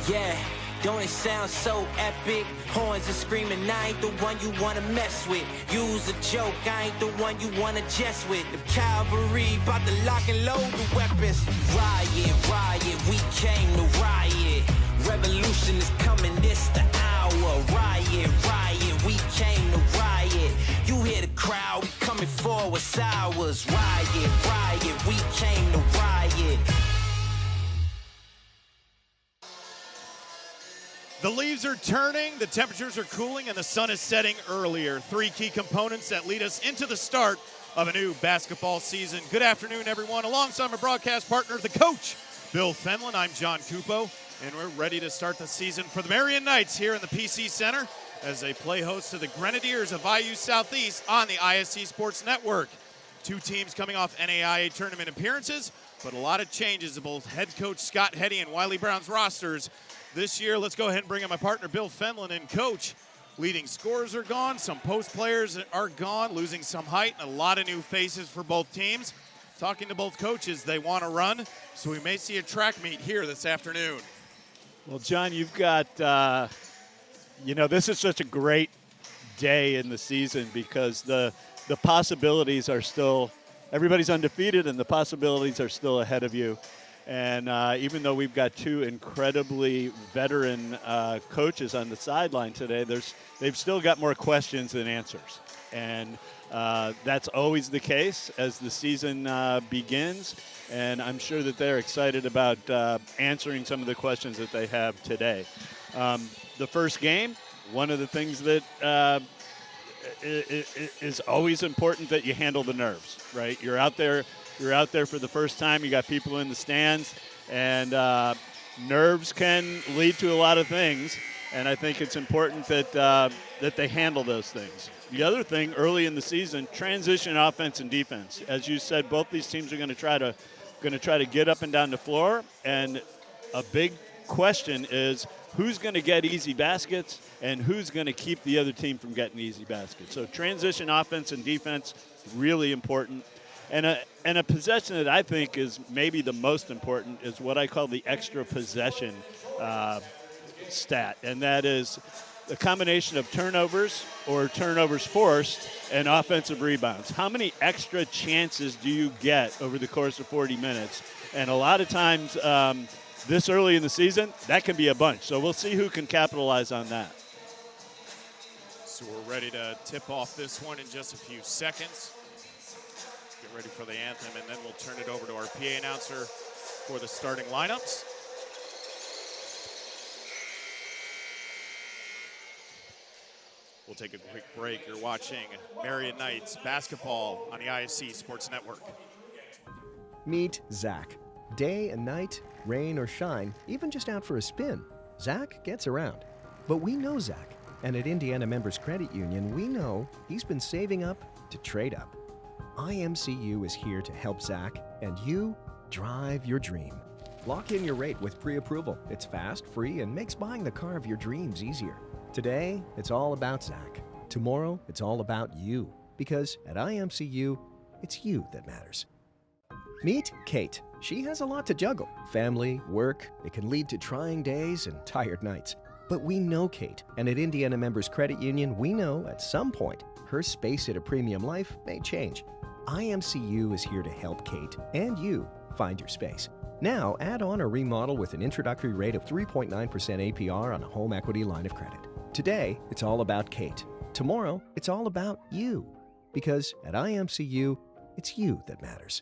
Yeah, don't it sound so epic? Horns are screaming, I ain't the one you wanna mess with. Use a joke, I ain't the one you wanna jest with. The cavalry bout to lock and load the weapons. Riot, riot, we came to riot. Revolution is coming, this the hour. Riot, riot, we came to riot. You hear the crowd, we coming for what's ours. Riot, riot, we came to riot. The leaves are turning, the temperatures are cooling, and the sun is setting earlier. Three key components that lead us into the start of a new basketball season. Good afternoon, everyone. Alongside my broadcast partner, the coach, Bill Fenlon. I'm John Cupo, and we're ready to start the season for the Marian Knights here in the PC Center as they play host to the Grenadiers of IU Southeast on the ISC Sports Network. Two teams coming off NAIA tournament appearances, but a lot of changes to both head coach Scott Heddy and Wiley Brown's rosters this year. Let's go ahead and bring in my partner, Bill Fenlon. And coach, leading scorers are gone, some post players are gone, losing some height, and a lot of new faces for both teams. Talking to both coaches, they want to run, so we may see a track meet here this afternoon. Well, John, you've got, this is such a great day in the season because the possibilities are still, everybody's undefeated and the possibilities are still ahead of you. And even though we've got two incredibly veteran coaches on the sideline today, they've still got more questions than answers. And that's always the case as the season begins. And I'm sure that they're excited about answering some of the questions that they have today. The first game, one of the things that is always important that you handle the nerves, right? You're out there for the first time. You got people in the stands, and nerves can lead to a lot of things. And I think it's important that they handle those things. The other thing, early in the season, transition offense and defense. As you said, both these teams are going to try to get up and down the floor. And a big question is who's going to get easy baskets and who's going to keep the other team from getting easy baskets. So transition offense and defense, really important. And a possession that I think is maybe the most important is what I call the extra possession stat, and that is the combination of turnovers or turnovers forced and offensive rebounds. How many extra chances do you get over the course of 40 minutes? And a lot of times this early in the season, that can be a bunch. So we'll see who can capitalize on that. So we're ready to tip off this one in just a few seconds. Get ready for the anthem, and then we'll turn it over to our PA announcer for the starting lineups. We'll take a quick break. You're watching Marian Knights basketball on the ISC Sports Network. Meet Zach. Day and night, rain or shine, even just out for a spin, Zach gets around. But we know Zach, and at Indiana Members Credit Union, we know he's been saving up to trade up. IMCU is here to help Zach and you drive your dream. Lock in your rate with pre-approval. It's fast, free, and makes buying the car of your dreams easier. Today, it's all about Zach. Tomorrow, it's all about you. Because at IMCU, it's you that matters. Meet Kate. She has a lot to juggle. Family, work, it can lead to trying days and tired nights. But we know Kate, and at Indiana Members Credit Union, we know at some point, her space at a premium life may change. IMCU is here to help Kate and you find your space. Now, add on or remodel with an introductory rate of 3.9% APR on a home equity line of credit. Today, it's all about Kate. Tomorrow, it's all about you. Because at IMCU, it's you that matters.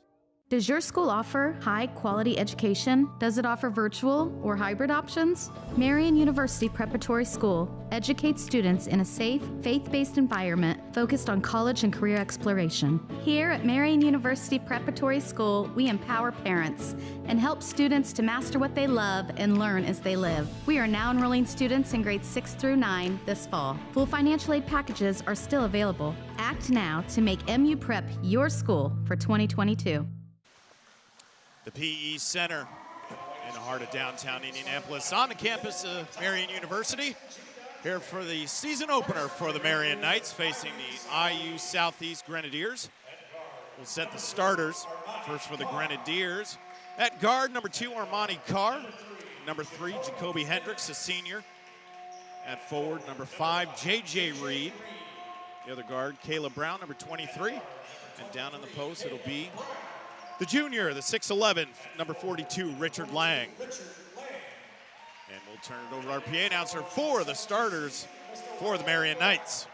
Does your school offer high-quality education? Does it offer virtual or hybrid options? Marian University Preparatory School educates students in a safe, faith-based environment focused on college and career exploration. Here at Marian University Preparatory School, we empower parents and help students to master what they love and learn as they live. We are now enrolling students in grades 6 through 9 this fall. Full financial aid packages are still available. Act now to make MU Prep your school for 2022. The PE Center in the heart of downtown Indianapolis on the campus of Marian University. Here for the season opener for the Marian Knights facing the IU Southeast Grenadiers. We'll set the starters. First for the Grenadiers. At guard, number 2, Armani Carr. number 3, Jacoby Hendricks, a senior. At forward, number 5, J.J. Reed. The other guard, Caleb Brown, number 23. And down in the post, it'll be the junior, the 6'11", number 42, Richard Lang. And we'll turn it over to our PA announcer for the starters for the Marian Knights.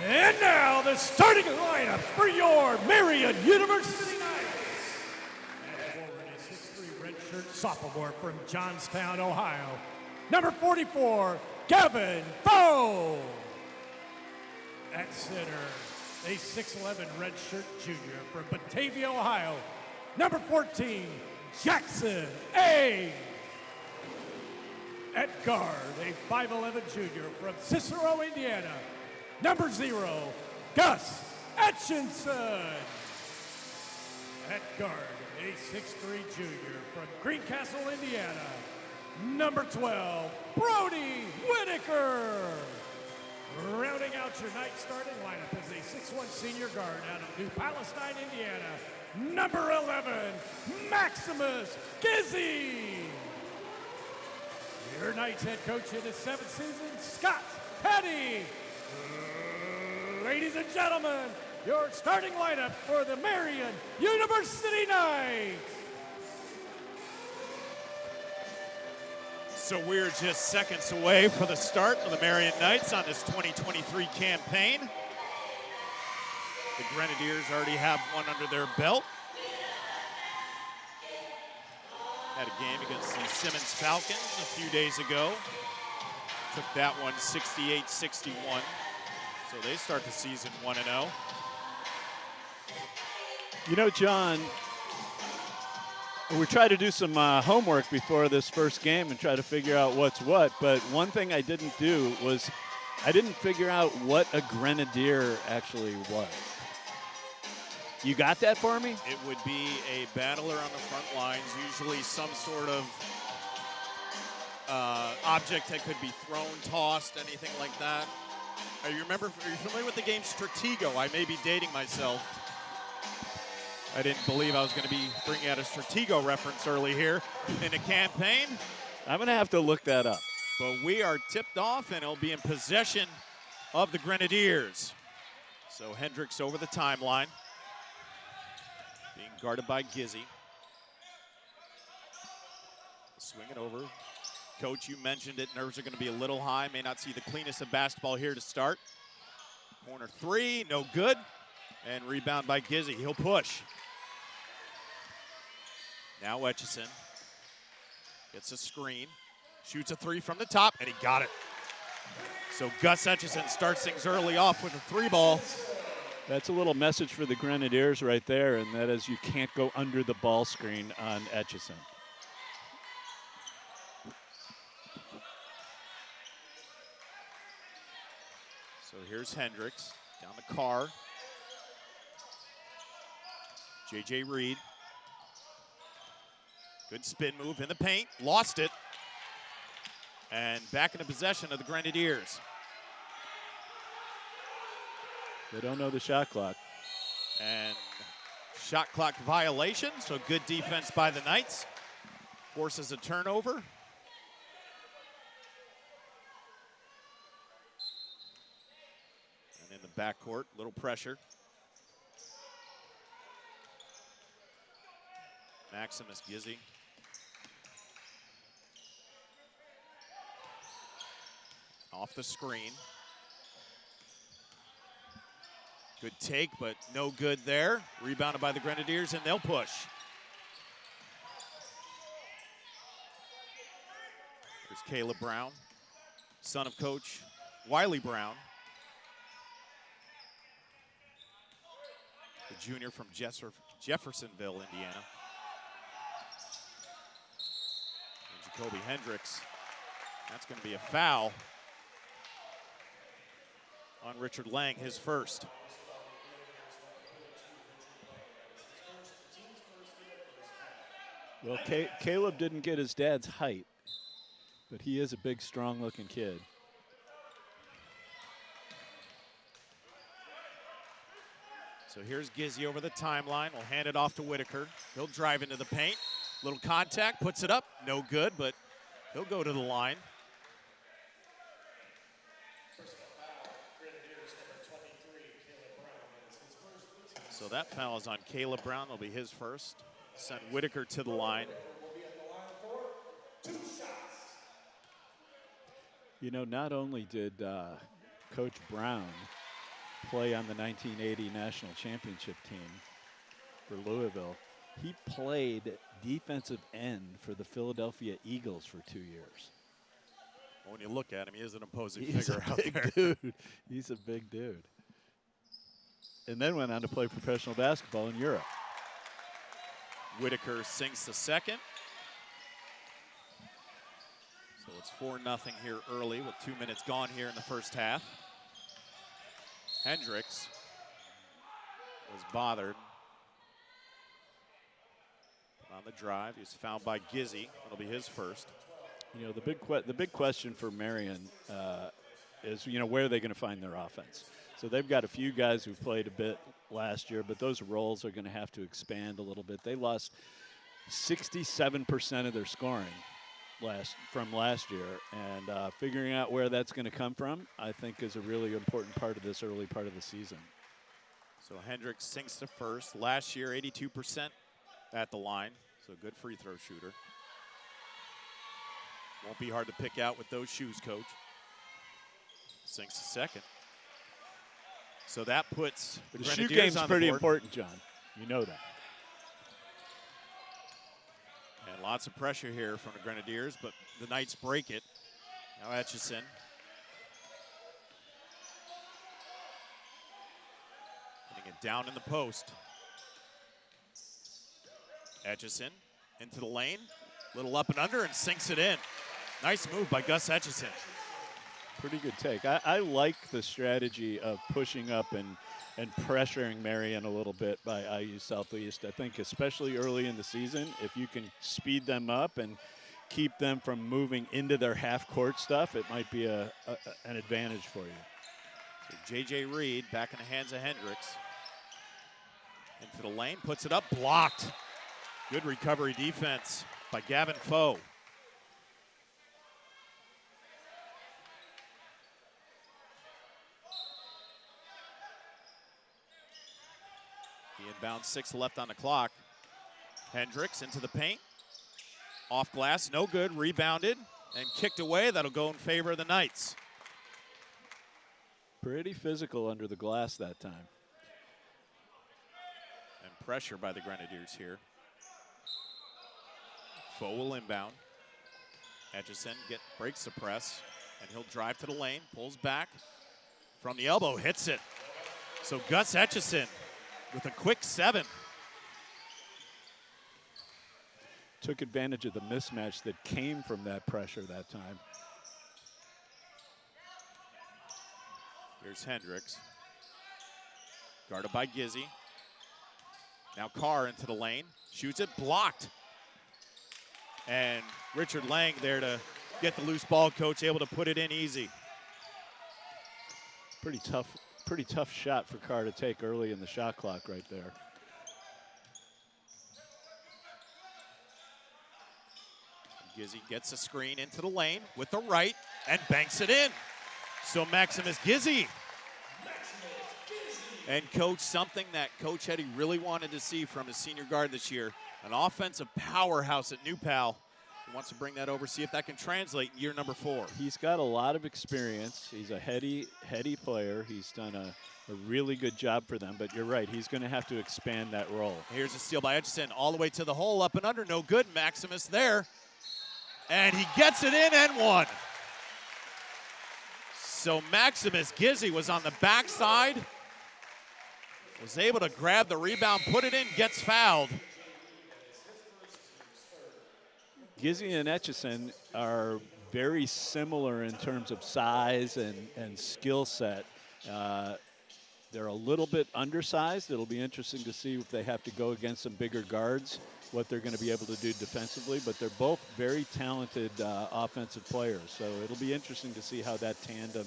And now the starting lineup for your Marian University Knights. At forward, a 6'3" redshirt sophomore from Johnstown, Ohio. Number 44, Gavin Foe. At center, a 6'11" redshirt junior from Batavia, Ohio. Number 14, Jackson A. At guard, a 5'11" junior from Cicero, Indiana. Number 0, Gus Etchinson. At guard, a 6'3" junior from Greencastle, Indiana. Number 12, Brody Whitaker. Rounding out your night starting lineup is a 6'1" senior guard out of New Palestine, Indiana. Number 11, Maximus Gizzy. Your Knights head coach in his 7th season, Scott Petty. Ladies and gentlemen, your starting lineup for the Marian University Knights. So we're just seconds away for the start of the Marian Knights on this 2023 campaign. The Grenadiers already have one under their belt. Had a game against the Simmons Falcons a few days ago. Took that one 68-61. So they start the season 1-0. You know, John, we tried to do some homework before this first game and try to figure out what's what, but one thing I didn't do was I didn't figure out what a grenadier actually was. You got that for me? It would be a battler on the front lines, usually some sort of object that could be thrown, tossed, anything like that. Are you familiar with the game Stratego? I may be dating myself. I didn't believe I was going to be bringing out a Stratego reference early here in the campaign. I'm going to have to look that up. But we are tipped off, and it'll be in possession of the Grenadiers. So Hendricks over the timeline, being guarded by Gizzy. Swing it over. Coach, you mentioned it. Nerves are going to be a little high. May not see the cleanest of basketball here to start. Corner 3, no good. And rebound by Gizzy. He'll push. Now Etchison gets a screen. Shoots a 3 from the top, and he got it. So Gus Etchison starts things early off with a 3 ball. That's a little message for the Grenadiers right there, and that is you can't go under the ball screen on Etchison. So here's Hendricks down the car. J.J. Reed. Good spin move in the paint. Lost it. And back into possession of the Grenadiers. They don't know the shot clock. And shot clock violation, so good defense by the Knights. Forces a turnover. And in the backcourt, little pressure. Maximus Gizzy. Off the screen. Good take, but no good there. Rebounded by the Grenadiers, and they'll push. Here's Caleb Brown, son of Coach Wiley Brown. the junior from Jeffersonville, Indiana. And Jacoby Hendricks. That's going to be a foul on Richard Lang, his first. Well, Caleb didn't get his dad's height, but he is a big, strong-looking kid. So here's Gizzy over the timeline. We'll hand it off to Whitaker. He'll drive into the paint. Little contact, puts it up. No good, but he'll go to the line. So that foul is on Caleb Brown. That'll be his first. Send Whitaker to the line. You know, not only did Coach Brown play on the 1980 National Championship team for Louisville, he played defensive end for the Philadelphia Eagles for 2 years. When you look at him, he is an imposing He's figure a out big there. dude. He's a big dude. And then went on to play professional basketball in Europe. Whitaker sinks the second. So it's 4-0 here early with 2 minutes gone here in the first half. Hendricks was bothered. On the drive, he's fouled by Gizzy. That'll be his first. You know, the big question for Marian is, you know, where are they going to find their offense? So they've got a few guys who played a bit last year, but those roles are going to have to expand a little bit. They lost 67% of their scoring from last year, and figuring out where that's going to come from, I think, is a really important part of this early part of the season. So Hendricks sinks to first. Last year, 82% at the line, so good free throw shooter. Won't be hard to pick out with those shoes, Coach. Sinks to second. So that puts the shoe game's pretty important, John. You know that. And lots of pressure here from the Grenadiers, but the Knights break it. Now Etchison. Getting it down in the post. Etchison into the lane. Little up and under and sinks it in. Nice move by Gus Etchison. Pretty good take. I like the strategy of pushing up and pressuring Marian a little bit by IU Southeast. I think especially early in the season, if you can speed them up and keep them from moving into their half-court stuff, it might be an advantage for you. So J.J. Reed back in the hands of Hendricks. Into the lane, puts it up, blocked. Good recovery defense by Gavin Foe. The inbound, 6 left on the clock. Hendricks into the paint. Off glass, no good, rebounded and kicked away. That'll go in favor of the Knights. Pretty physical under the glass that time. And pressure by the Grenadiers here. Foe will inbound. Etchison breaks the press, and he'll drive to the lane, pulls back from the elbow, hits it. So Gus Etchison with a quick 7. Took advantage of the mismatch that came from that pressure that time. Here's Hendricks. Guarded by Gizzy. Now Carr into the lane. Shoots it, blocked. And Richard Lang there to get the loose ball, Coach, able to put it in easy. Pretty tough shot for Carr to take early in the shot clock right there. Gizzy gets a screen into the lane with the right and banks it in. So Maximus Gizzy. And Coach, something that Coach Hetty really wanted to see from his senior guard this year, an offensive powerhouse at New Pal. He wants to bring that over, see if that can translate in year number 4. He's got a lot of experience. He's a heady player. He's done a really good job for them, but you're right, he's going to have to expand that role. Here's a steal by Etchison, all the way to the hole, up and under, no good. Maximus there, and he gets it in and one. So Maximus Gizzy was on the backside, Was able to grab the rebound, put it in, gets fouled. Gizzy and Etchison are very similar in terms of size and skill set. They're a little bit undersized. It'll be interesting to see if they have to go against some bigger guards, what they're going to be able to do defensively. But they're both very talented offensive players. So it'll be interesting to see how that tandem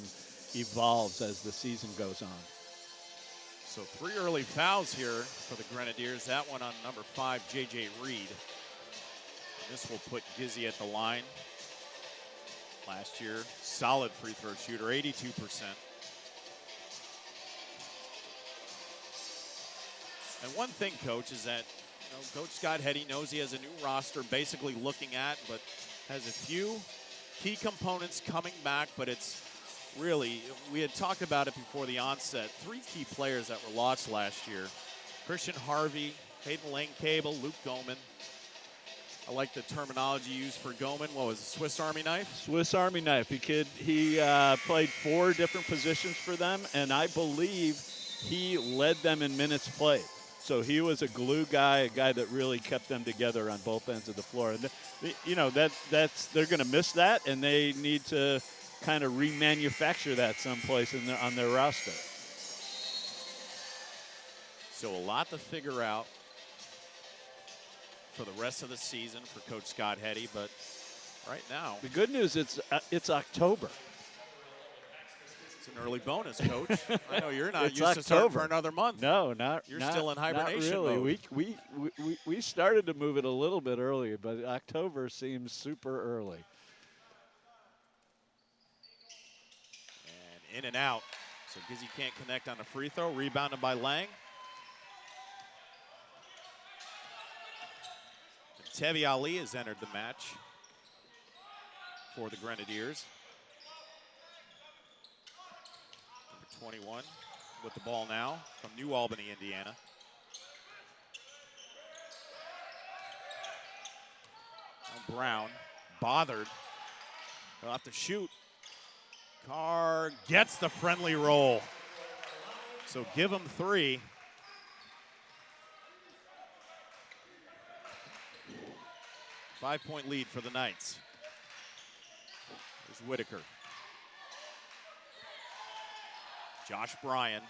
evolves as the season goes on. So 3 early fouls here for the Grenadiers. That one on number 5, J.J. Reed. And this will put Gizzy at the line. Last year, solid free throw shooter, 82%. And one thing, Coach, is that Coach Scott Heddy knows he has a new roster basically looking at, but has a few key components coming back, but it's really, we had talked about it before the onset, 3 key players that were lost last year. Christian Harvey, Hayden Lane-Cable, Luke Goman. I like the terminology used for Goman. What was it, Swiss Army knife? Swiss Army knife. He played 4 different positions for them, and I believe he led them in minutes played. So he was a glue guy, a guy that really kept them together on both ends of the floor. And they're going to miss that, and they need to kind of remanufacture that someplace on their roster. So a lot to figure out for the rest of the season for Coach Scott Heddy, but right now, the good news is it's October. It's an early bonus, Coach. I know you're not It's used October. to starting for another month. No, You're still in hibernation not really. mode. We started to move it a little bit earlier, but October seems super early. And in and out. So Gizzy can't connect on a free throw. Rebounded by Lang. And Tevi Ali has entered the match for the Grenadiers. Number 21 with the ball now from New Albany, Indiana. Now Brown, bothered. He'll have to shoot. Carr gets the friendly roll. So give him 3. Five-point lead for the Knights. There's Whitaker. Josh Bryan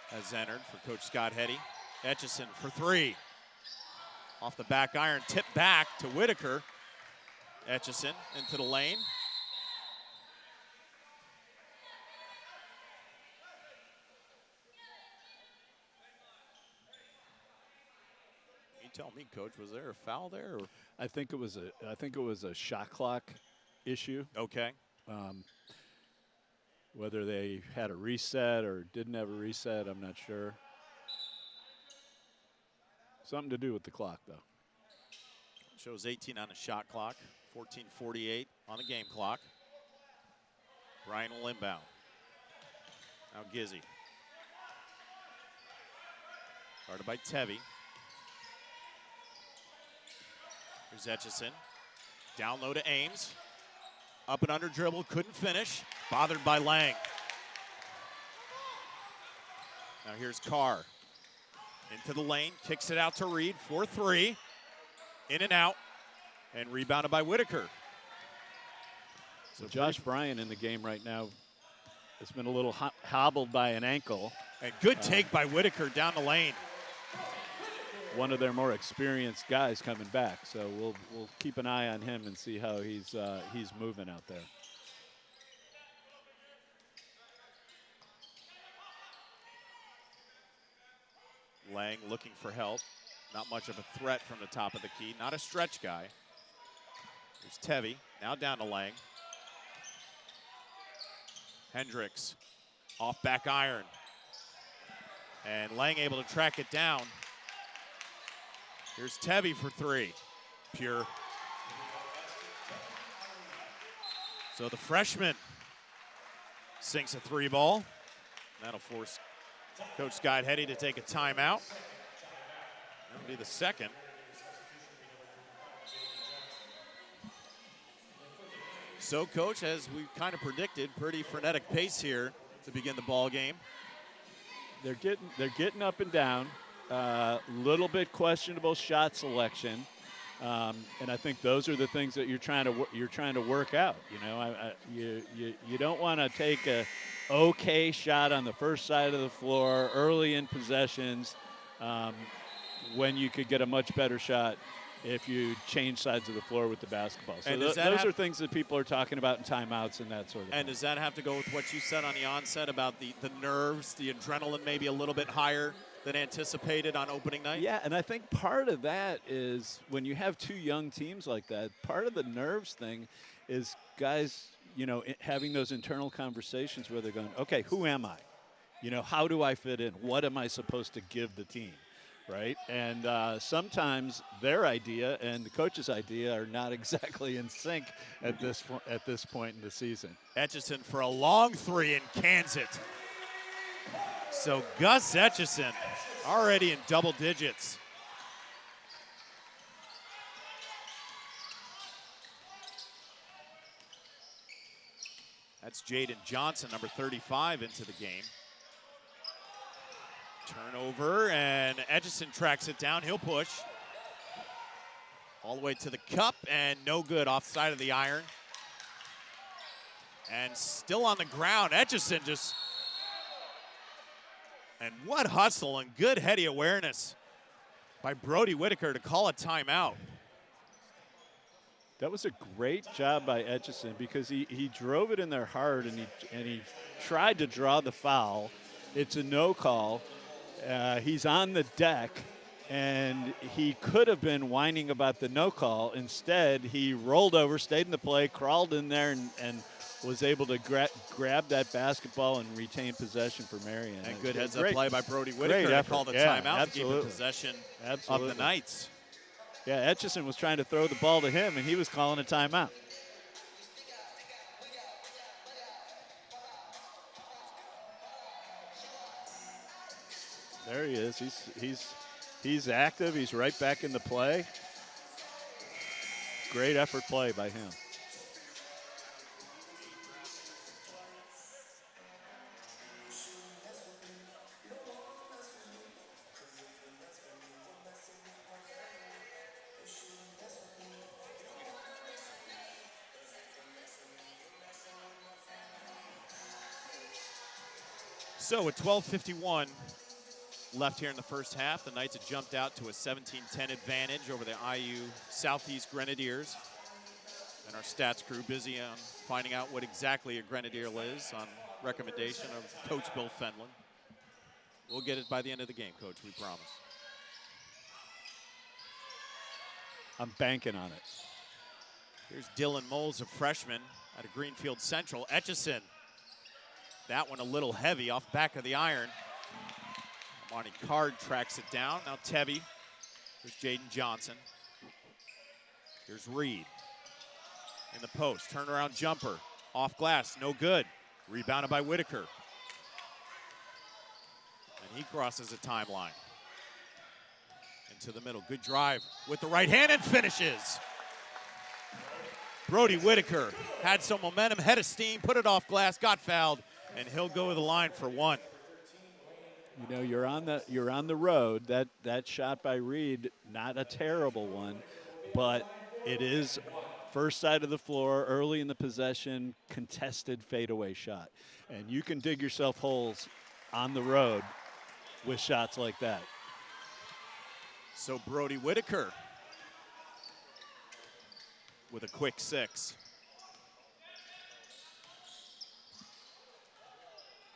has entered for Coach Scott Heddy. Etchison for 3. Off the back iron, tip back to Whitaker. Etchison into the lane. You tell me, Coach, was there a foul there? Or? I think it was a shot clock issue. Okay. Whether they had a reset or didn't have a reset, I'm not sure. Something to do with the clock, though. Shows 18 on the shot clock, 14:48 on the game clock. Bryan will inbound. Now Gizzy. Guarded by Tevi. Here's Etchison. Down low to Ames. Up and under dribble, couldn't finish. Bothered by Lang. Now here's Carr. Into the lane, kicks it out to Reed for 3. In and out, and rebounded by Whitaker. So Josh Bryan in the game right now has been a little hobbled by an ankle. And good take by Whitaker down the lane. One of their more experienced guys coming back, so we'll keep an eye on him and see how he's moving out there. Lang looking for help. Not much of a threat from the top of the key. Not a stretch guy. There's Tevi. Now down to Lang. Hendricks off back iron. And Lang able to track it down. Here's Tevi for 3. Pure. So the freshman sinks a 3 ball. That'll force Coach Scott Heddy to take a timeout. That'll be the second. So, Coach, as we kind of predicted, pretty frenetic pace here to begin the ball game. they're getting up and down. Little bit questionable shot selection, and I think those are the things that you're trying to work out. You don't want to take a okay shot on the first side of the floor early in possessions when you could get a much better shot if you change sides of the floor with the basketball. So those are things that people are talking about in timeouts and that sort of thing. And does that have to go with what you said on the onset about the nerves, the adrenaline maybe a little bit higher than anticipated on opening night? Yeah, and I think part of that is when you have two young teams like that, part of the nerves thing is guys, having those internal conversations where they're going, okay, who am I? How do I fit in? What am I supposed to give the team? Right, and sometimes their idea and the coach's idea are not exactly in sync at this point in the season. Etchison for a long three and cans it. So Gus Etchison already in double digits. That's Jaden Johnson, number 35, into the game. Turnover, and Etchison tracks it down. He'll push all the way to the cup, and no good off the side of the iron. And still on the ground, Etchison and what hustle and good heady awareness by Brody Whitaker to call a timeout. That was a great job by Etchison because he drove it in there hard and he tried to draw the foul. It's a no call. He's on the deck, and he could have been whining about the no call. Instead, he rolled over, stayed in the play, crawled in there, and was able to grab that basketball and retain possession for Marian. And good heads-up play by Brody Whitaker to call the timeout to keep in possession of the Knights. Yeah, Etchison was trying to throw the ball to him, and he was calling a timeout. There he is. He's active. He's right back in the play. Great effort play by him. So with 12:51 left here in the first half, the Knights have jumped out to a 17-10 advantage over the IU Southeast Grenadiers. And our stats crew busy on finding out what exactly a Grenadier is on recommendation of Coach Bill Fenlon. We'll get it by the end of the game, Coach, we promise. I'm banking on it. Here's Dylan Moles, a freshman out of Greenfield Central. Etchison, that one a little heavy off back of the iron. Monty Card tracks it down. Now Tebby. Here's Jaden Johnson. Here's Reed. In the post, turnaround jumper. Off glass, no good. Rebounded by Whitaker. And he crosses the timeline. Into the middle, good drive with the right hand and finishes. Brody Whitaker had some momentum, head of steam, put it off glass, got fouled, and he'll go to the line for one. You know, you're on the road. That shot by Reed, not a terrible one, but it is first side of the floor, early in the possession, contested fadeaway shot. And you can dig yourself holes on the road with shots like that. So Brody Whitaker with a quick six.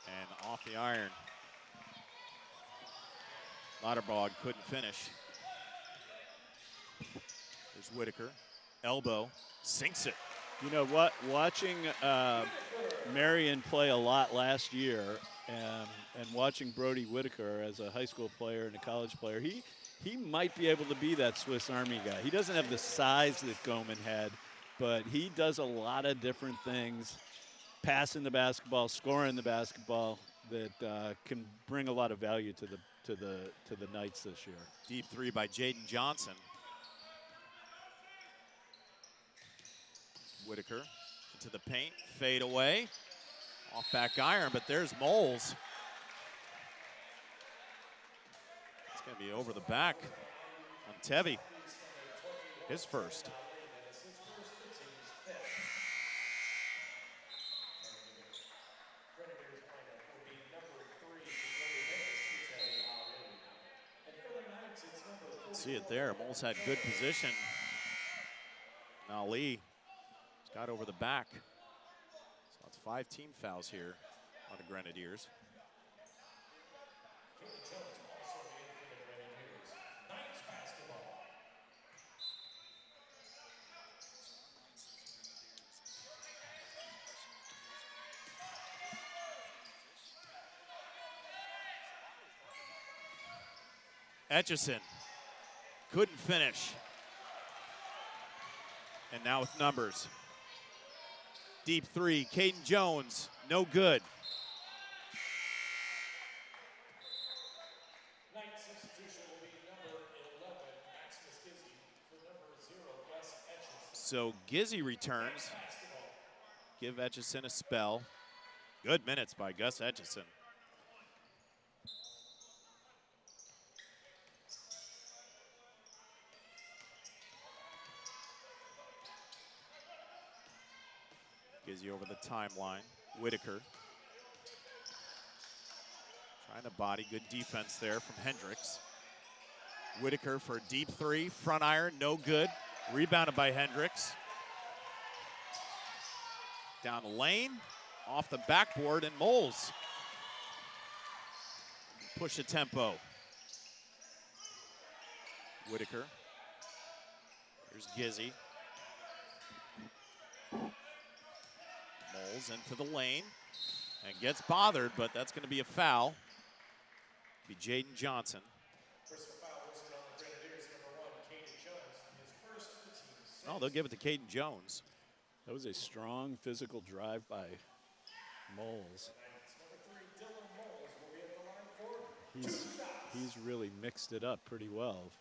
And off the iron. Lauterbach couldn't finish. There's Whitaker. Elbow. Sinks it. You know what? Watching Marian play a lot last year and watching Brody Whitaker as a high school player and a college player, he might be able to be that Swiss Army guy. He doesn't have the size that Goman had, but he does a lot of different things, passing the basketball, scoring the basketball, that can bring a lot of value to the Knights this year. Deep three by Jaden Johnson. Whitaker into the paint, fade away. Off back iron, but there's Moles. Gonna be over the back on Tevi. His first. See it there. Moles had good position. Now Lee has got over the back. So it's 5 team fouls here on the Grenadiers. Etchison couldn't finish. And now with numbers. Deep three, Caden Jones, no good. So Gizzy returns. Give Etchison a spell. Good minutes by Gus Etchison. Gizzy over the timeline. Whitaker. Trying to body, good defense there from Hendricks. Whitaker for a deep three, front iron, no good. Rebounded by Hendricks. Down the lane, off the backboard, and Moles push the tempo. Whitaker. Here's Gizzy. Moles into the lane and gets bothered, but that's going to be a foul. Be Jaden Johnson. Oh, they'll give it to Caden Jones. That was a strong physical drive by Moles. He's really mixed it up pretty well,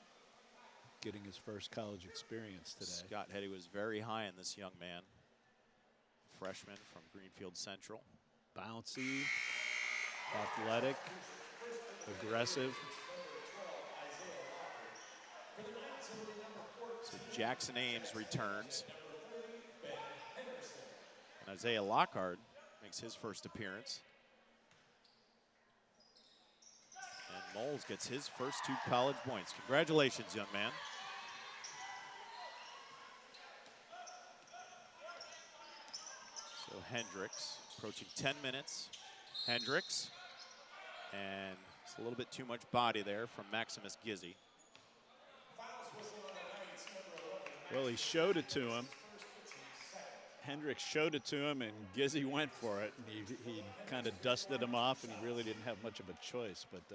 getting his first college experience today. Scott Hetty was very high on this young man. Freshman from Greenfield Central. Bouncy, athletic, aggressive. So Jackson Ames returns. And Isaiah Lockhart makes his first appearance. And Moles gets his first 2 college points. Congratulations, young man. So Hendricks approaching 10 minutes. Hendricks. And it's a little bit too much body there from Maximus Gizzy. Well, he showed it to him. Hendricks showed it to him, and Gizzy went for it. And he kind of dusted him off, and he really didn't have much of a choice but to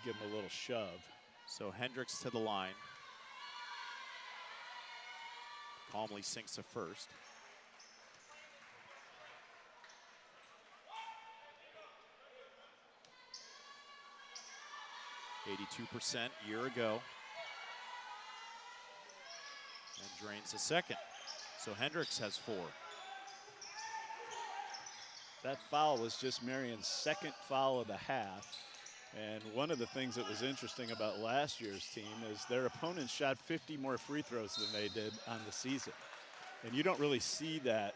give him a little shove. So Hendricks to the line. Calmly sinks to first. 82% year ago. And drains the second. So Hendricks has 4. That foul was just Marian's second foul of the half. And one of the things that was interesting about last year's team is their opponents shot 50 more free throws than they did on the season. And you don't really see that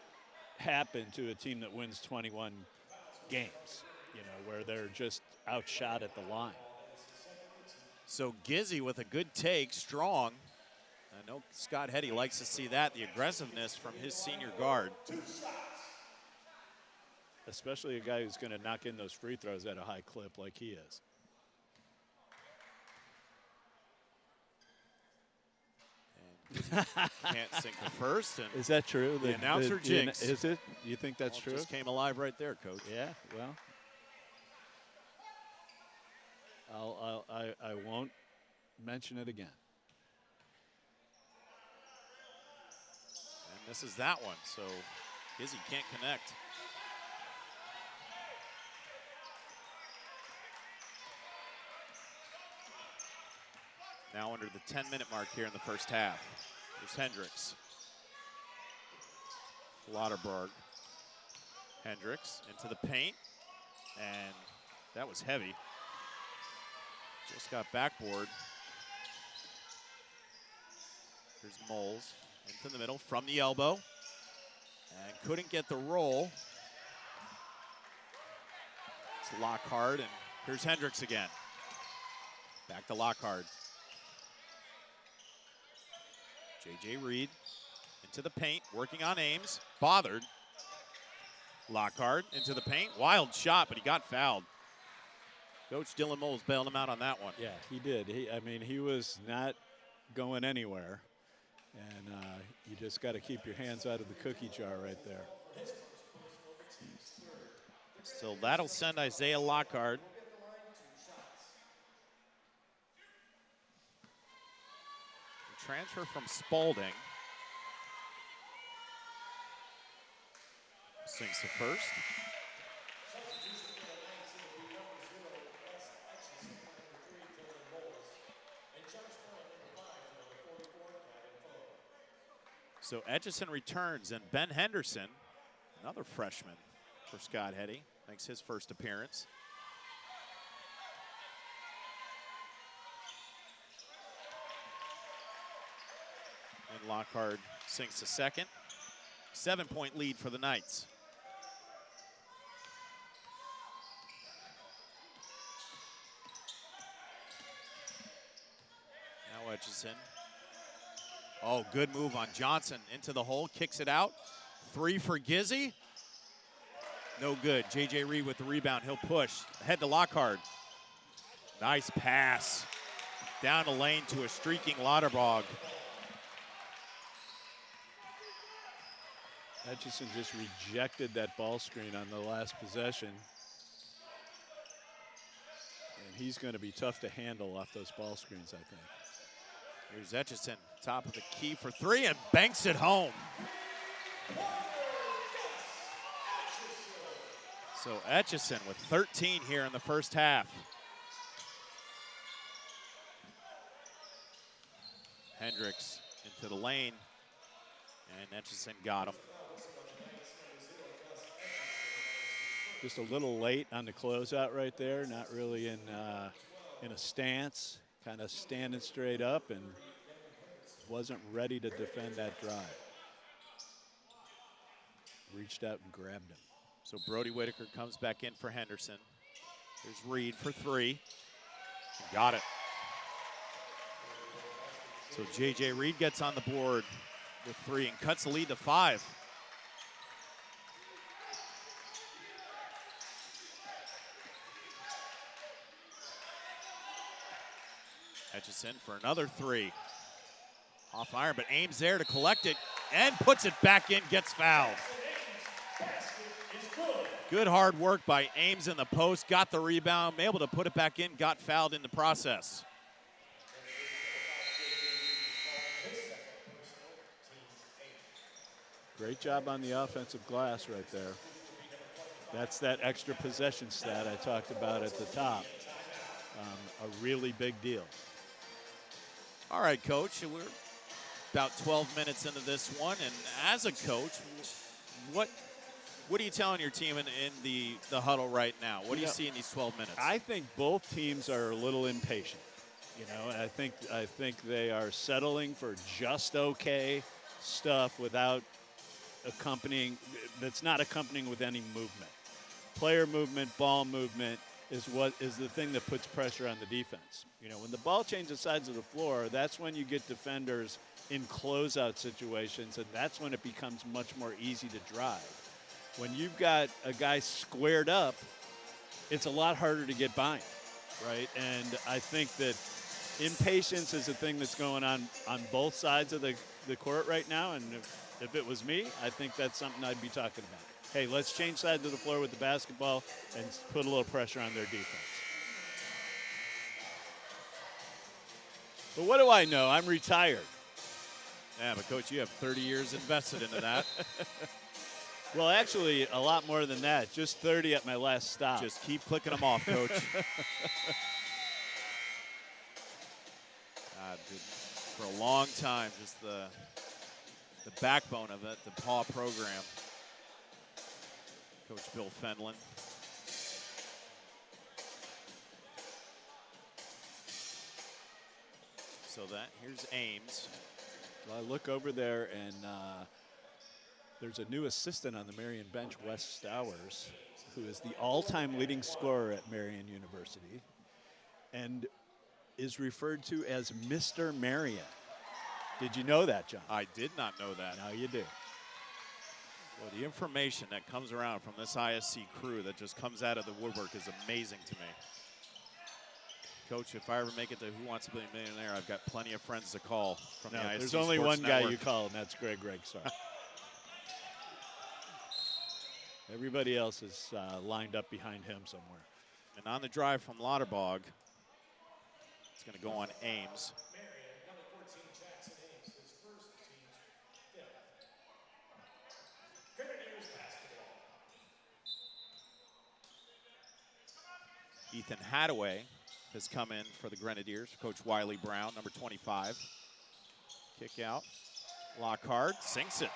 happen to a team that wins 21 games, you know, where they're just outshot at the line. So Gizzy with a good take, strong. I know Scott Hetty likes to see that, the aggressiveness from his senior guard. Especially a guy who's going to knock in those free throws at a high clip like he is. And can't sink the first. And is that true? The announcer jinx. Is it? You think that's true? Just came alive right there, Coach. Yeah, well. I won't mention it again. And this is that one, so Gizzy can't connect. Now under the 10-minute mark here in the first half. There's Hendricks. Lauterberg. Hendricks into the paint, and that was heavy. Just got backboard. Here's Moles into the middle from the elbow. And couldn't get the roll. It's Lockhart, and here's Hendricks again. Back to Lockhart. J.J. Reed into the paint, working on Ames. Bothered. Lockhart into the paint. Wild shot, but he got fouled. Coach Dylan Moles bailed him out on that one. Yeah, he did. He was not going anywhere. And you just got to keep your hands out of the cookie jar right there. So that'll send Isaiah Lockhart transfer from Spalding. Sinks the first. So Etchison returns, and Ben Henderson, another freshman for Scott Heddy, makes his first appearance. And Lockhart sinks the second. 7-point lead for the Knights. Now Etchison. Oh, good move on Johnson. Into the hole, kicks it out. 3 for Gizzy. No good. J.J. Reed with the rebound. He'll push. Ahead to Lockhart. Nice pass. Down the lane to a streaking Lauterbach. Etchison just rejected that ball screen on the last possession. And he's going to be tough to handle off those ball screens, I think. Here's Etchison, top of the key for 3, and banks it home. So Etchison with 13 here in the first half. Hendricks into the lane, and Etchison got him. Just a little late on the closeout right there, not really in a stance, kind of standing straight up, and wasn't ready to defend that drive. Reached out and grabbed him. So Brody Whitaker comes back in for Henderson. Here's Reed for 3. Got it. So J.J. Reed gets on the board with 3 and cuts the lead to 5. Etchison for another 3. Off iron, but Ames there to collect it and puts it back in, gets fouled. Good hard work by Ames in the post, got the rebound, able to put it back in, got fouled in the process. Great job on the offensive glass right there. That's that extra possession stat I talked about at the top. A really big deal. All right, Coach, we're about 12 minutes into this one, and as a coach, what are you telling your team in the huddle right now? What do you see in these 12 minutes? I think both teams are a little impatient. You know, I think they are settling for just okay stuff without that's not accompanying with any movement. Player movement, ball movement is the thing that puts pressure on the defense. You know, when the ball changes sides of the floor, that's when you get defenders in closeout situations, and that's when it becomes much more easy to drive. When you've got a guy squared up, it's a lot harder to get by him, right? And I think that impatience is a thing that's going on both sides of the court right now, and if it was me, I think that's something I'd be talking about. Hey, let's change sides of the floor with the basketball and put a little pressure on their defense. But what do I know? I'm retired. Yeah, but Coach, you have 30 years invested into that. Well, actually, a lot more than that. Just 30 at my last stop. Just keep clicking them off, Coach. For a long time, just the backbone of it, the PAW program. Coach Bill Fenlon. So here's Ames. Well, I look over there, and there's a new assistant on the Marian bench, Wes Stowers, who is the all-time leading scorer at Marian University and is referred to as Mr. Marian. Did you know that, John? I did not know that. Now you do. Well, the information that comes around from this ISC crew that just comes out of the woodwork is amazing to me. Coach, if I ever make it to Who Wants to Be a Millionaire, I've got plenty of friends to call from the ISC there's only Sports one guy Network. you call, and that's Greg Regsar. Everybody else is lined up behind him somewhere. And on the drive from Lauterbach, it's going to go on Ames. Ethan Hadaway has come in for the Grenadiers. Coach Wiley Brown, number 25. Kick out. Lockhart sinks it.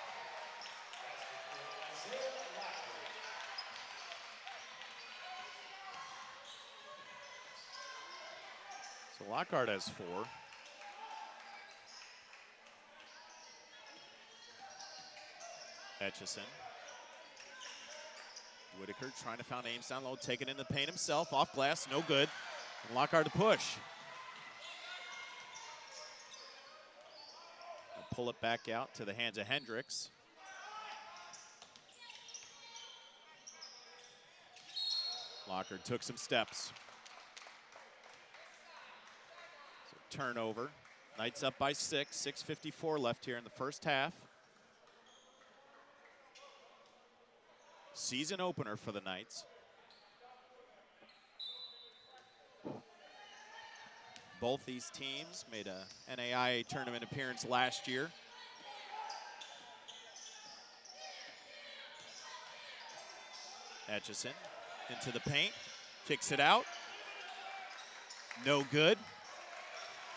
So Lockhart has 4. Etchison. Whitaker trying to found Ames down low, taking in the paint himself, off glass, no good. And Lockhart to push. They'll pull it back out to the hands of Hendricks. Lockhart took some steps. So turnover. Knights up by 6, 6:54 left here in the first half. Season opener for the Knights. Both these teams made a NAIA tournament appearance last year. Etchison into the paint, kicks it out. No good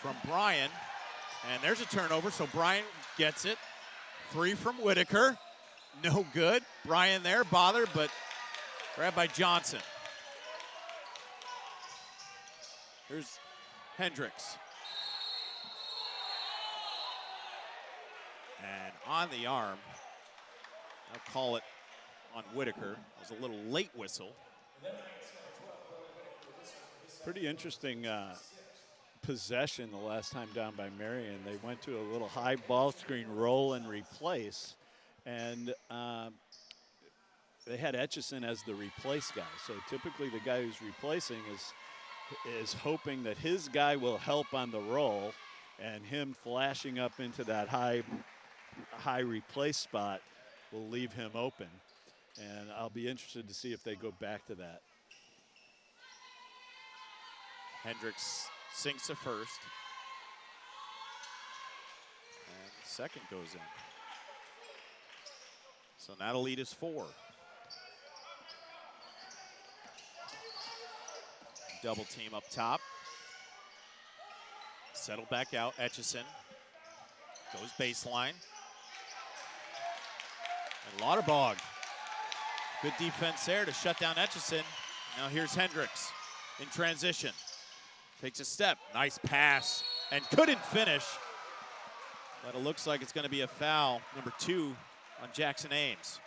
from Brian. And there's a turnover, so Brian gets it. 3 from Whitaker. No good. Brian there, bothered, but grabbed by Johnson. Here's Hendricks. And on the arm, I'll call it on Whitaker. It was a little late whistle. Pretty interesting possession the last time down by Marian. They went to a little high ball screen roll and replace. And they had Etchison as the replace guy. So typically the guy who's replacing is hoping that his guy will help on the roll, and him flashing up into that high replace spot will leave him open. And I'll be interested to see if they go back to that. Hendricks sinks to first. And the second goes in. So that'll lead us 4. Double team up top. Settle back out. Etchison goes baseline. And Lauterbach. Good defense there to shut down Etchison. Now here's Hendricks in transition. Takes a step. Nice pass. And couldn't finish. But it looks like it's going to be a foul. Number 2 on Jackson Ames.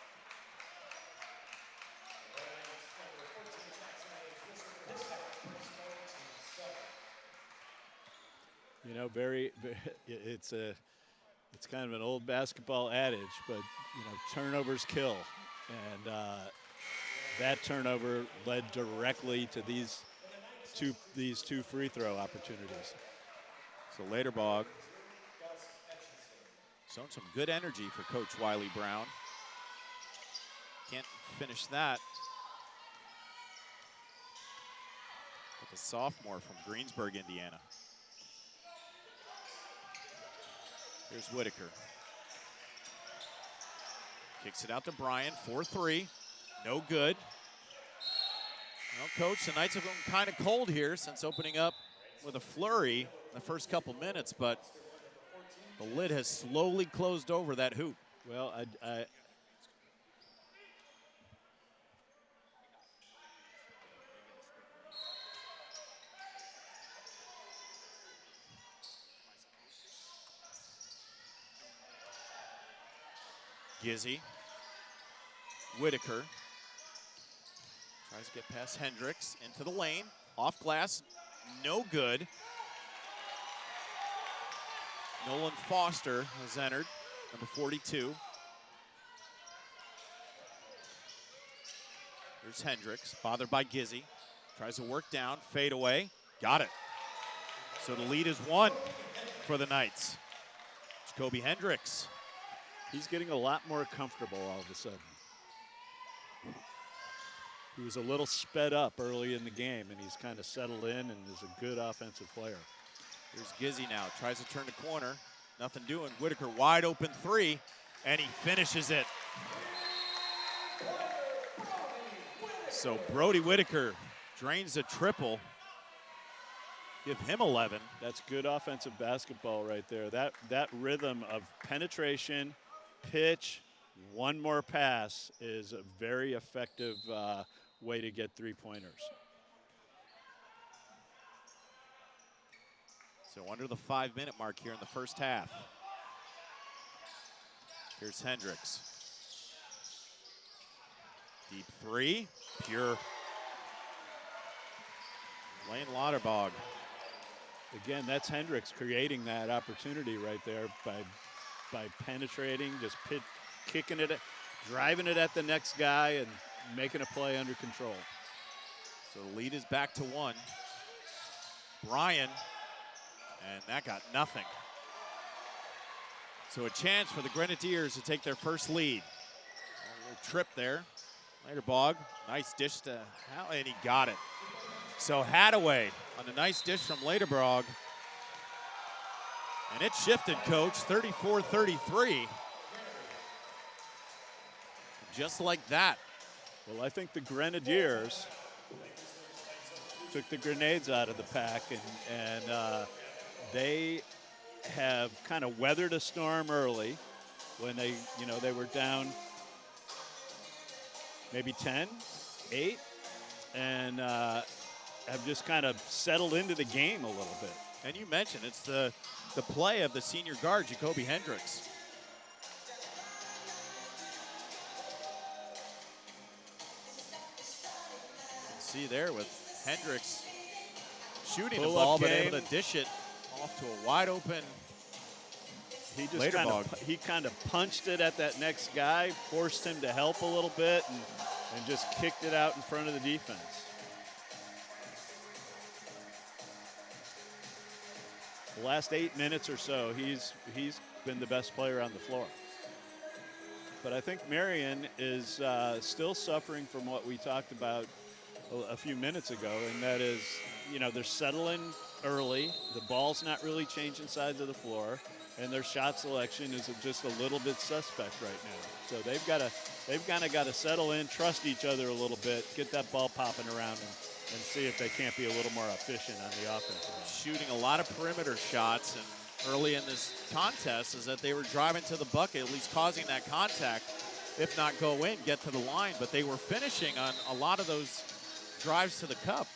You know, it's kind of an old basketball adage, but turnovers kill, and that turnover led directly to these two free throw opportunities. So Lauterbach showing some good energy for Coach Wiley Brown. Can't finish that. But the sophomore from Greensburg, Indiana. Here's Whitaker. Kicks it out to Brian, 4-3. No good. Well, Coach, the Knights have been kind of cold here since opening up with a flurry in the first couple minutes, but the lid has slowly closed over that hoop. Well, Gizzy. Whitaker. Tries to get past Hendricks into the lane. Off glass, no good. Nolan Foster has entered, number 42. Here's Hendricks, bothered by Gizzy. Tries to work down, fade away, got it. So the lead is 1 for the Knights. Jacoby Hendricks. He's getting a lot more comfortable all of a sudden. He was a little sped up early in the game, and he's kind of settled in and is a good offensive player. Here's Gizzy now, tries to turn the corner. Nothing doing. Whitaker wide open 3, and he finishes it. So Brody Whitaker drains a triple. Give him 11. That's good offensive basketball right there. That rhythm of penetration, pitch, one more pass is a very effective way to get three-pointers. So under the 5-minute mark here in the first half. Here's Hendricks. Deep 3, pure. Lane Lauterbach. Again, that's Hendricks creating that opportunity right there by penetrating, just kicking it, driving it at the next guy and making a play under control. So the lead is back to 1. Brian, and that got nothing. So a chance for the Grenadiers to take their first lead. A little trip there. Lauterbach, nice dish to Hal, and he got it. So Hadaway on a nice dish from Lauterbach. And it shifted, Coach, 34-33. Just like that. Well, I think the Grenadiers took the grenades out of the pack, and they have kind of weathered a storm early when they were down maybe 10, 8, and have just kind of settled into the game a little bit. And you mentioned it's the play of the senior guard, Jacoby Hendricks. You can see there with Hendricks shooting the ball, but able to dish it off to a wide open. He just kind of punched it at that next guy, forced him to help a little bit, and just kicked it out in front of the defense. The last 8 minutes or so, he's been the best player on the floor. But I think Marian is still suffering from what we talked about a few minutes ago, and that is, they're settling early. The ball's not really changing sides of the floor, and their shot selection is just a little bit suspect right now. So they've kind of got to settle in, trust each other a little bit, get that ball popping around, and see if they can't be a little more efficient on the offense. Shooting a lot of perimeter shots, and early in this contest is that they were driving to the bucket, at least causing that contact, if not go in, get to the line. But they were finishing on a lot of those drives to the cup.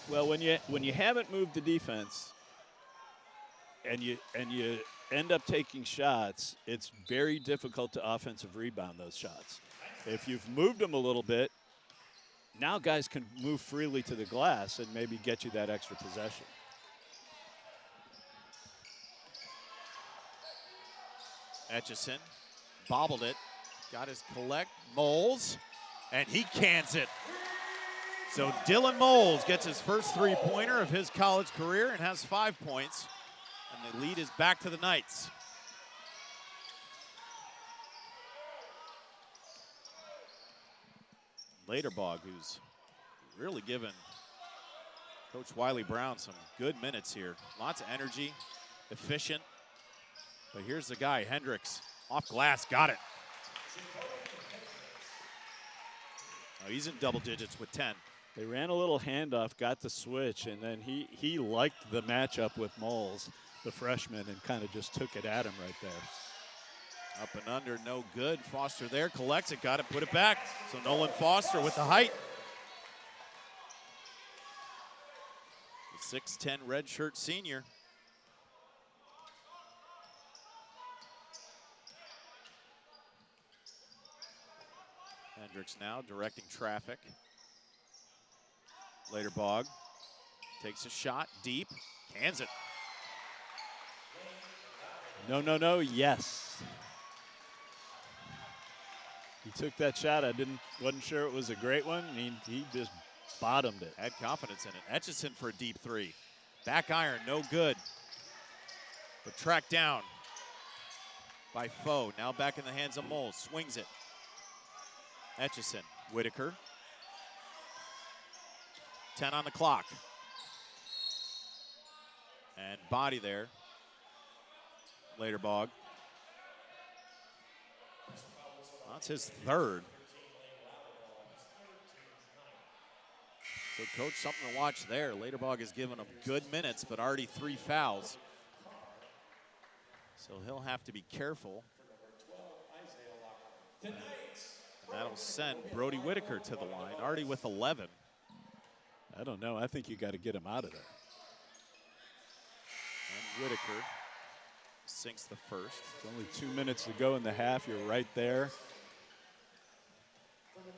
Well, when you haven't moved the defense and you end up taking shots, it's very difficult to offensive rebound those shots. If you've moved them a little bit, now guys can move freely to the glass and maybe get you that extra possession. Etchison bobbled it, got his collect, Moles, and he cans it. So Dylan Moles gets his first three-pointer of his college career and has 5 points, and the lead is back to the Knights. Lauterbach, who's really given Coach Wiley Brown some good minutes here. Lots of energy, efficient. But here's the guy, Hendricks, off glass, got it. Oh, he's in double digits with 10. They ran a little handoff, got the switch, and then he liked the matchup with Moles, the freshman, and kind of just took it at him right there. Up and under, no good. Foster there, collects it, got it, put it back. So Nolan Foster with the height. The 6'10" redshirt senior. Hendricks now directing traffic. Laterbog takes a shot deep, cans it. No, no, no, yes. He took that shot. Wasn't sure it was a great one. He just bottomed it. Had confidence in it. Etchison for a deep three. Back iron, no good. But tracked down by Foe. Now back in the hands of Moles. Swings it. Etchison, Whitaker. 10 on the clock. And body there. Laterbog. That's his third. So, Coach, something to watch there. Laterbog has given him good minutes, but already 3 fouls. So he'll have to be careful. And that'll send Brody Whitaker to the line, already with 11. I don't know. I think you got to get him out of there. And Whitaker sinks the first. It's only 2 minutes to go in the half. You're right there.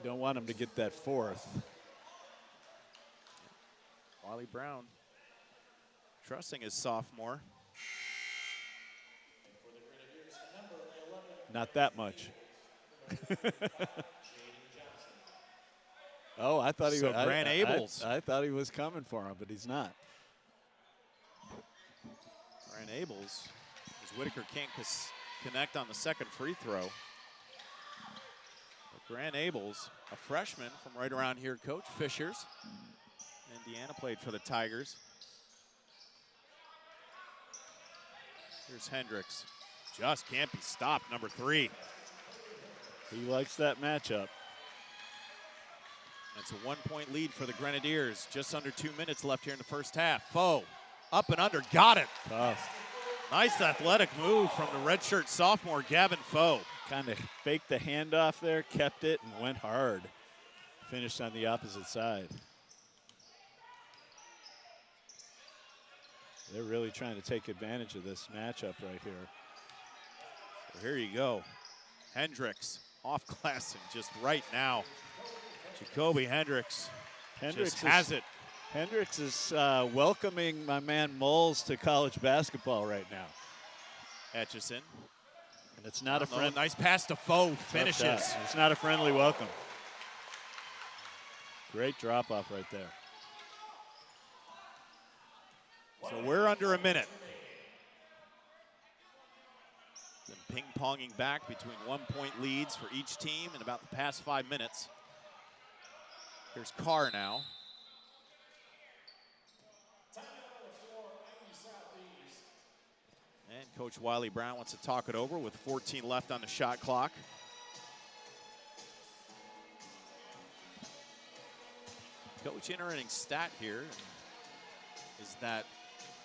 Don't want him to get that fourth. Wally Brown trusting his sophomore. Not that much. Oh, I thought he So was. Grant Abels. I thought he was coming for him, but he's not. Grant Abels, as Whitaker can't connect on the second free throw. But Grant Abels, a freshman from right around here, Coach Fishers. Indiana played for the Tigers. Here's Hendricks. Just can't be stopped, number 3. He likes that matchup. It's a 1-point lead for the Grenadiers. Just under 2 minutes left here in the first half. Foe, up and under, got it. Tough. Nice athletic move from the redshirt sophomore, Gavin Foe. Kind of faked the handoff there, kept it, and went hard. Finished on the opposite side. They're really trying to take advantage of this matchup right here. So here you go. Hendricks off glassing just right now. Jacoby Hendricks just has it. Hendricks is welcoming my man Moles to college basketball right now. Etchison. And it's not a friend. Nice pass to Foe. Finishes. It's not a friendly welcome. Great drop off right there. So we're under a minute. Been ping-ponging back between 1-point leads for each team in about the past 5 minutes. Here's Carr now. And Coach Wiley Brown wants to talk it over with 14 left on the shot clock. Coach, interesting stat here is that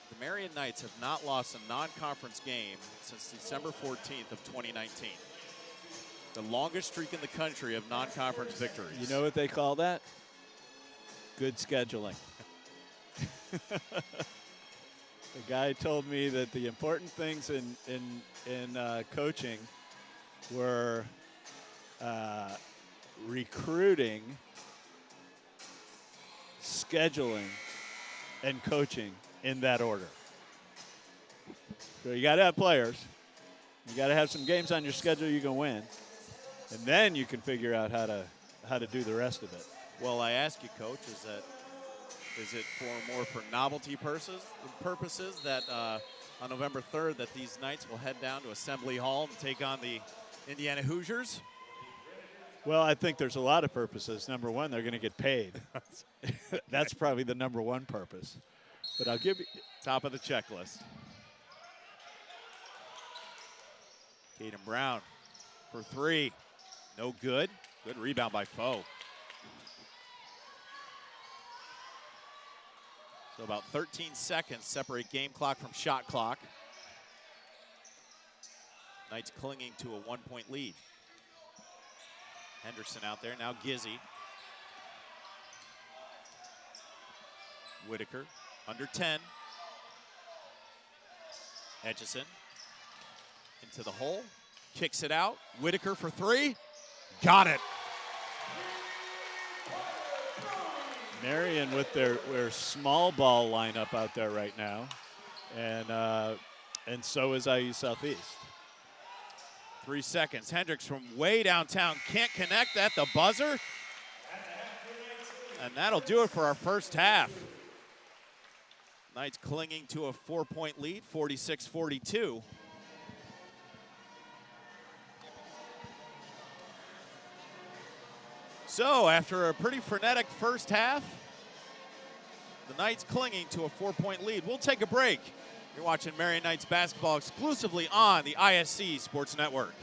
the Marian Knights have not lost a non-conference game since December 14th of 2019. The longest streak in the country of non-conference victories. You know what they call that? Good scheduling. The guy told me that the important things in coaching were recruiting, scheduling, and coaching in that order. So you got to have players. You got to have some games on your schedule you can win, and then you can figure out how to do the rest of it. Well, I ask you, Coach, is it more for novelty purposes that on November 3rd that these Knights will head down to Assembly Hall and take on the Indiana Hoosiers? Well, I think there's a lot of purposes. Number one, they're going to get paid. That's probably the number one purpose. But I'll give you top of the checklist. Caden Brown for 3. No good. Good rebound by Foe. So about 13 seconds separate game clock from shot clock. Knights clinging to a 1-point lead. Henderson out there, now Gizzy. Whitaker, under 10. Etchison into the hole, kicks it out. Whitaker for 3, got it. Marian with their small ball lineup out there right now, and so is IU Southeast. 3 seconds. Hendricks from way downtown can't connect at the buzzer. And that'll do it for our first half. Knights clinging to a 4-point lead, 46-42. So after a pretty frenetic first half, the Knights clinging to a 4-point lead. We'll take a break. You're watching Marian Knights basketball exclusively on the ISC Sports Network.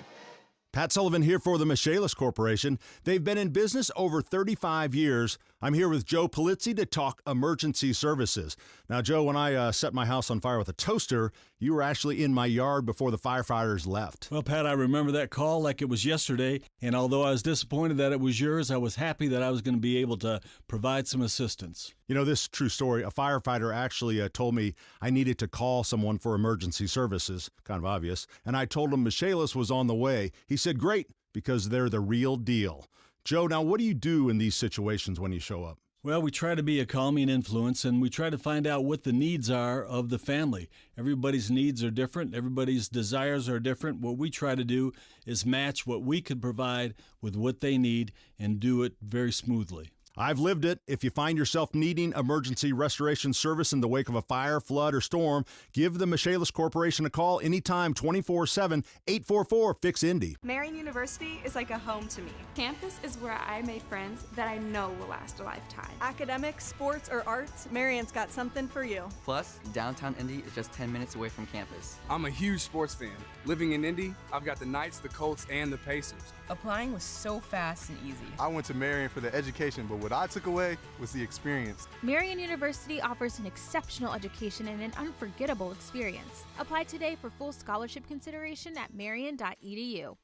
Pat Sullivan here for the Michaelis Corporation. They've been in business over 35 years. I'm here with Joe Polizzi to talk emergency services. Now, Joe, when I set my house on fire with a toaster, you were actually in my yard before the firefighters left. Well, Pat, I remember that call like it was yesterday, and although I was disappointed that it was yours, I was happy that I was going to be able to provide some assistance. You know, this is a true story. A firefighter actually told me I needed to call someone for emergency services, kind of obvious, and I told him Michaelis was on the way. He said, great, because they're the real deal. Joe, now what do you do in these situations when you show up? Well, we try to be a calming influence, and we try to find out what the needs are of the family. Everybody's needs are different. Everybody's desires are different. What we try to do is match what we could provide with what they need and do it very smoothly. I've lived it. If you find yourself needing emergency restoration service in the wake of a fire, flood, or storm, give the Michaelis Corporation a call anytime, 24/7, 844-FIX-INDY. Marian University is like a home to me. Campus is where I made friends that I know will last a lifetime. Academics, sports, or arts, Marian's got something for you. Plus, downtown Indy is just 10 minutes away from campus. I'm a huge sports fan. Living in Indy, I've got the Knights, the Colts, and the Pacers. Applying was so fast and easy. I went to Marian for the education, but what I took away was the experience. Marian University offers an exceptional education and an unforgettable experience. Apply today for full scholarship consideration at marian.edu.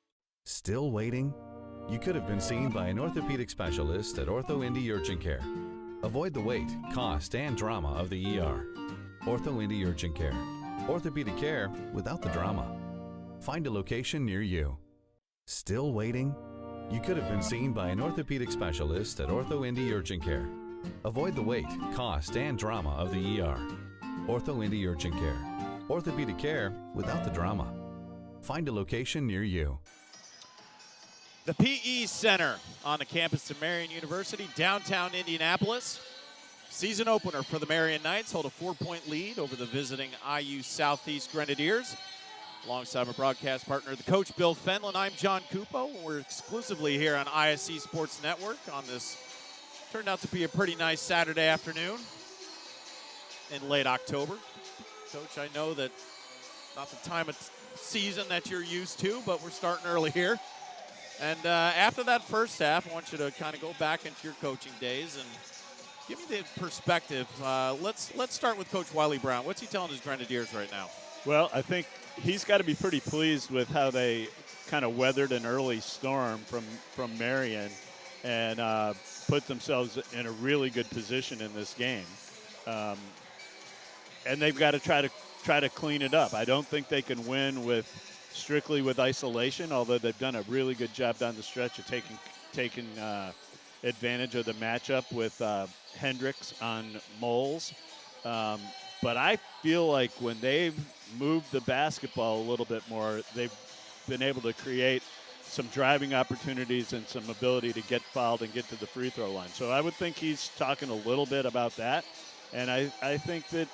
Still waiting? You could have been seen by an orthopedic specialist at Ortho Indy Urgent Care. Avoid the wait, cost, and drama of the ER. Ortho Indy Urgent Care. Orthopedic care without the drama. Find a location near you. Still waiting? You could have been seen by an orthopedic specialist at Ortho Indy Urgent Care. Avoid the wait, cost, and drama of the ER. Ortho Indy Urgent Care. Orthopedic care without the drama. Find a location near you. The PE Center on the campus of Marian University, downtown Indianapolis. Season opener for the Marian Knights, hold a 4-point lead over the visiting IU Southeast Grenadiers. Alongside my broadcast partner, the coach, Bill Fenlon. I'm John Cupo. We're exclusively here on ISC Sports Network on this, turned out to be a pretty nice Saturday afternoon in late October. Coach, I know that not the time of season that you're used to, but we're starting early here. And after that first half, I want you to kind of go back into your coaching days and give me the perspective. Let's start with Coach Wiley Brown. What's he telling his Grenadiers right now? Well, I think he's got to be pretty pleased with how they kind of weathered an early storm from Marian and put themselves in a really good position in this game. And they've got to try to clean it up. I don't think they can win strictly with isolation, although they've done a really good job down the stretch of taking advantage of the matchup with Hendricks on Moles. But I feel like when they've moved the basketball a little bit more, they've been able to create some driving opportunities and some ability to get fouled and get to the free throw line. So I would think he's talking a little bit about that. And I think that,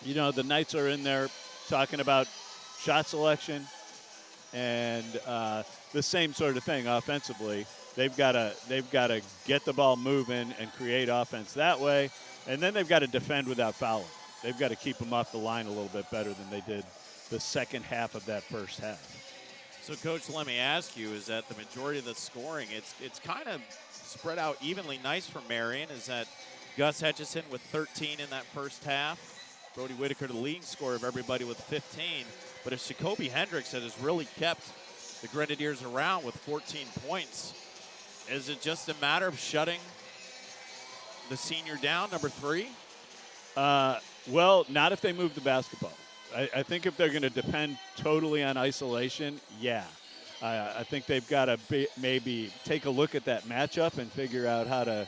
the Knights are in there talking about shot selection and the same sort of thing offensively. They've got to get the ball moving and create offense that way. And then they've got to defend without fouling. They've got to keep them off the line a little bit better than they did the second half of that first half. So, Coach, let me ask you, is that the majority of the scoring, it's kind of spread out evenly nice for Marian, is that Gus Hutchison with 13 in that first half, Brody Whitaker, the leading scorer of everybody, with 15. But it's Jacoby Hendricks that has really kept the Grenadiers around with 14 points. Is it just a matter of shutting the senior down, number 3? Well, not if they move the basketball. I think if they're going to depend totally on isolation, yeah. I think they've got to maybe take a look at that matchup and figure out how to,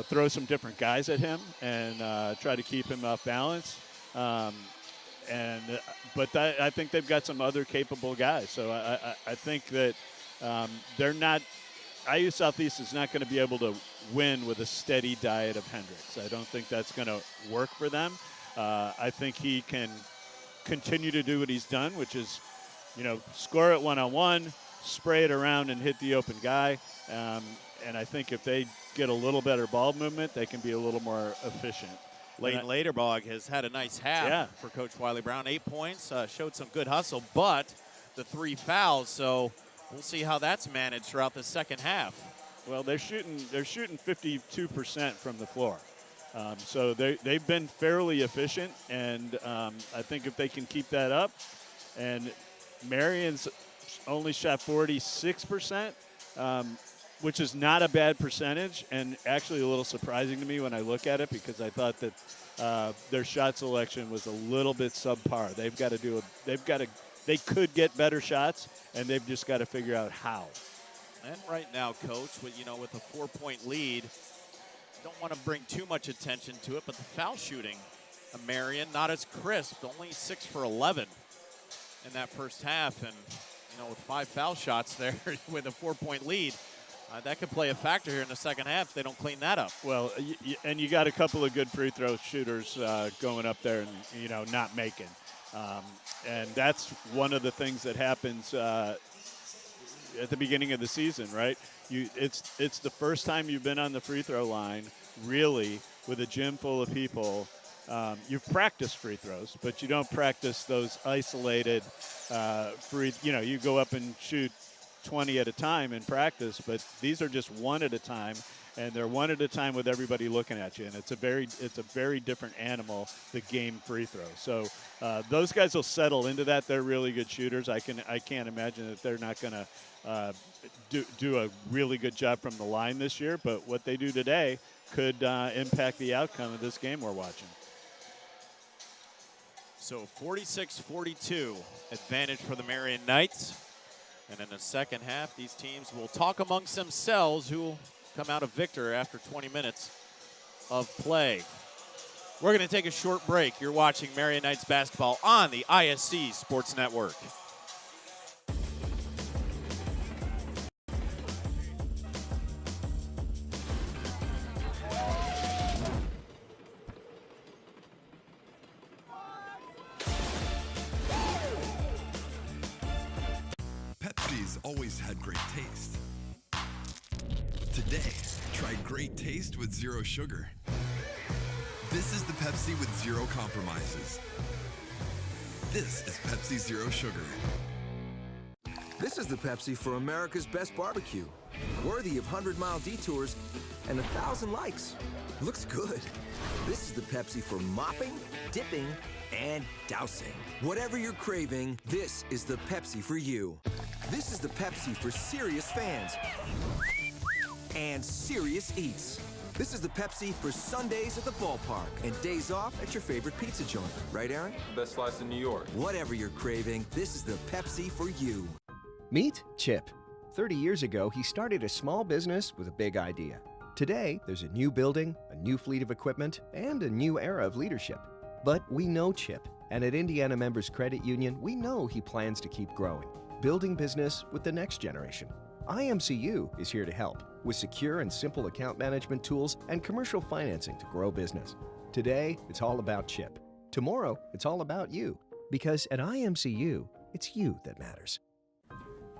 throw some different guys at him and try to keep him off balance. But I think they've got some other capable guys. So I think that they're not. IU Southeast is not going to be able to win with a steady diet of Hendricks. I don't think that's going to work for them. I think he can continue to do what he's done, which is, score it one-on-one, spray it around, and hit the open guy. And I think if they get a little better ball movement, they can be a little more efficient. Leighton Laderbog has had a nice half for Coach Wiley Brown. 8 points, showed some good hustle, but the 3 fouls. So we'll see how that's managed throughout the second half. Well, they're shooting 52% from the floor. So they've been fairly efficient, and I think if they can keep that up, and Marian's only shot 46%, which is not a bad percentage, and actually a little surprising to me when I look at it, because I thought that their shot selection was a little bit subpar. They could get better shots, and they've just got to figure out how. And right now, Coach, with a 4-point lead, don't want to bring too much attention to it, but the foul shooting, Marian, not as crisp, only 6 for 11 in that first half, and with 5 foul shots there with a 4-point lead, that could play a factor here in the second half if they don't clean that up. Well, and you got a couple of good free throw shooters going up there and not making, and that's one of the things that happens at the beginning of the season, right? It's the first time you've been on the free throw line, really, with a gym full of people. You've practiced free throws, but you don't practice those isolated free. You go up and shoot 20 at a time in practice, but these are just one at a time, and they're one at a time with everybody looking at you, and it's a very different animal, the game free throw. So those guys will settle into that. They're really good shooters. I can't imagine that they're not going to do a really good job from the line this year, but what they do today could impact the outcome of this game we're watching. So 46-42 advantage for the Marian Knights. And in the second half, these teams will talk amongst themselves who will come out a victor after 20 minutes of play. We're going to take a short break. You're watching Marian Knights basketball on the ISC Sports Network. Pepsi's always had great taste. Today, try great taste with zero sugar. This is the Pepsi with zero compromises. This is Pepsi Zero Sugar. This is the Pepsi for America's best barbecue. Worthy of 100-mile detours and 1,000 likes. Looks good. This is the Pepsi for mopping, dipping, and dousing. Whatever you're craving, this is the Pepsi for you. This is the Pepsi for serious fans and serious eats. This is the Pepsi for Sundays at the ballpark and days off at your favorite pizza joint. Right, Aaron? Best slice in New York. Whatever you're craving, this is the Pepsi for you. Meet Chip. 30 years ago, he started a small business with a big idea. Today, there's a new building, a new fleet of equipment, and a new era of leadership. But we know Chip, and at Indiana Members Credit Union, we know he plans to keep growing, building business with the next generation. IMCU is here to help with secure and simple account management tools and commercial financing to grow business. Today, it's all about Chip. Tomorrow, it's all about you. Because at IMCU, it's you that matters.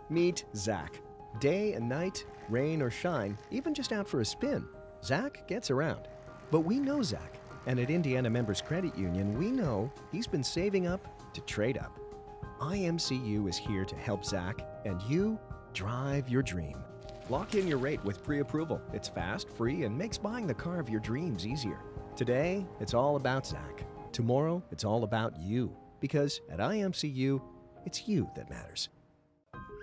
Meet Zach. Day and night, rain or shine, even just out for a spin, Zach gets around. But we know Zach, and at Indiana Members Credit Union, we know he's been saving up to trade up. IMCU is here to help Zach and you drive your dream. Lock in your rate with pre-approval. It's fast, free, and makes buying the car of your dreams easier. Today, it's all about Zach. Tomorrow, it's all about you. Because at IMCU, it's you that matters.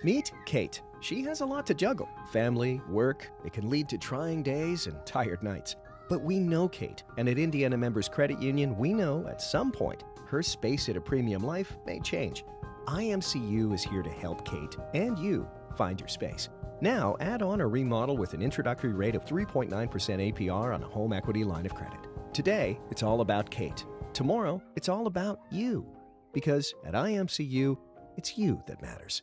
Meet Kate. She has a lot to juggle. Family, work, it can lead to trying days and tired nights. But we know Kate, and at Indiana Members Credit Union, we know at some point her space at a premium life may change. IMCU is here to help Kate and you find your space. Now, add on or remodel with an introductory rate of 3.9% APR on a home equity line of credit. Today, it's all about Kate. Tomorrow, it's all about you. Because at IMCU, it's you that matters.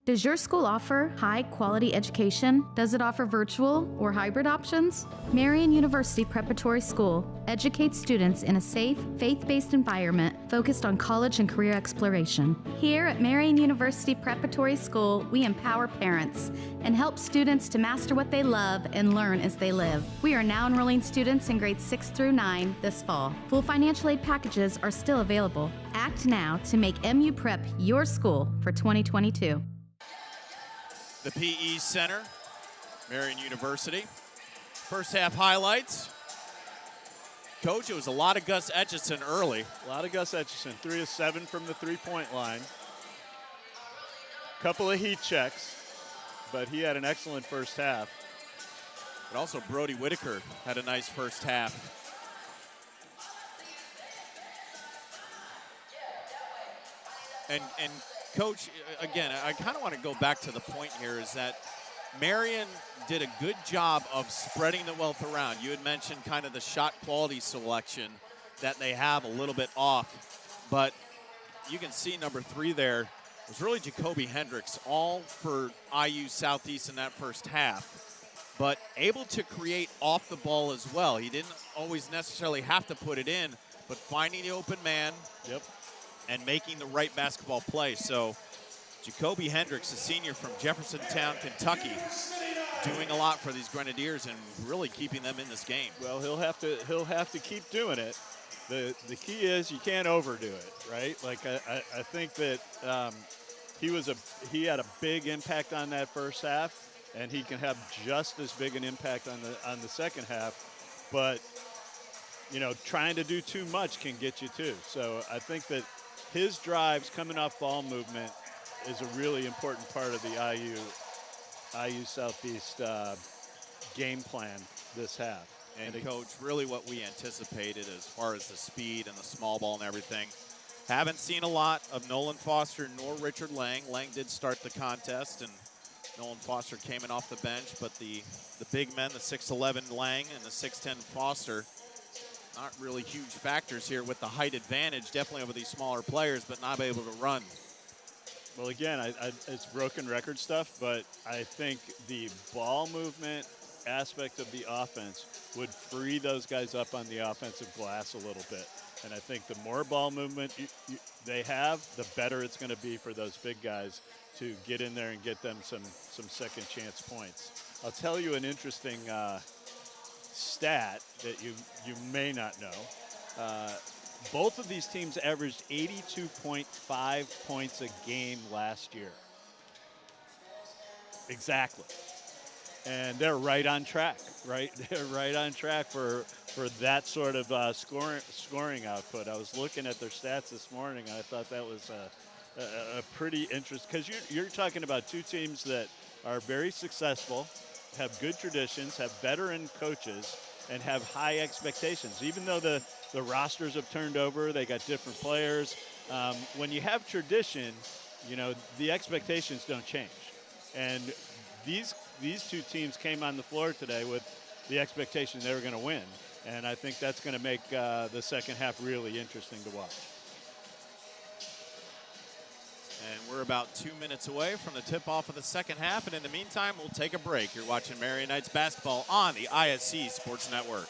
Does your school offer high-quality education? Does it offer virtual or hybrid options? Marian University Preparatory School educates students in a safe, faith-based environment focused on college and career exploration. Here at Marian University Preparatory School, we empower parents and help students to master what they love and learn as they live. We are now enrolling students in grades 6 through 9 this fall. Full financial aid packages are still available. Act now to make MU Prep your school for 2022. The PE Center, Marian University. First half highlights. Coach, it was a lot of Gus Etchison early. A lot of Gus Etchison, 3 of 7 from the three-point line. Couple of heat checks, but he had an excellent first half. But also Brody Whitaker had a nice first half. And Coach, again, I kind of want to go back to the point here is that Marian did a good job of spreading the wealth around. You had mentioned kind of the shot quality selection that they have a little bit off. But you can see number 3 there was really Jacoby Hendricks, all for IU Southeast in that first half. But able to create off the ball as well. He didn't always necessarily have to put it in, but finding the open man. Yep. And making the right basketball play. So Jacoby Hendricks, a senior from Jeffersontown, Kentucky, doing a lot for these Grenadiers and really keeping them in this game. Well, he'll have to keep doing it. The key is you can't overdo it, right? Like I think that he had a big impact on that first half, and he can have just as big an impact on the second half. But you know, trying to do too much can get you too. So I think that his drives coming off ball movement is a really important part of the IU Southeast game plan this half. And Coach, really what we anticipated as far as the speed and the small ball and everything. Haven't seen a lot of Nolan Foster nor Richard Lang. Lang did start the contest, and Nolan Foster came in off the bench, but the big men, the 6'11 Lang and the 6'10 Foster, not really huge factors here with the height advantage, definitely over these smaller players, but not able to run. Well, again, it's broken record stuff, but I think the ball movement aspect of the offense would free those guys up on the offensive glass a little bit. And I think the more ball movement they have, the better it's going to be for those big guys to get in there and get them some second chance points. I'll tell you an interesting stat that you may not know. Both of these teams averaged 82.5 points a game last year. Exactly. And they're right on track, right? They're right on track for that sort of scoring output. I was looking at their stats this morning, and I thought that was a pretty interesting, because you're talking about two teams that are very successful, have good traditions, have veteran coaches, and have high expectations. Even though the rosters have turned over, they got different players. When you have tradition, you know, the expectations don't change. And these two teams came on the floor today with the expectation they were going to win. And I think that's going to make the second half really interesting to watch. And we're about 2 minutes away from the tip-off of the second half. And in the meantime, we'll take a break. You're watching Marian Knights basketball on the ISC Sports Network.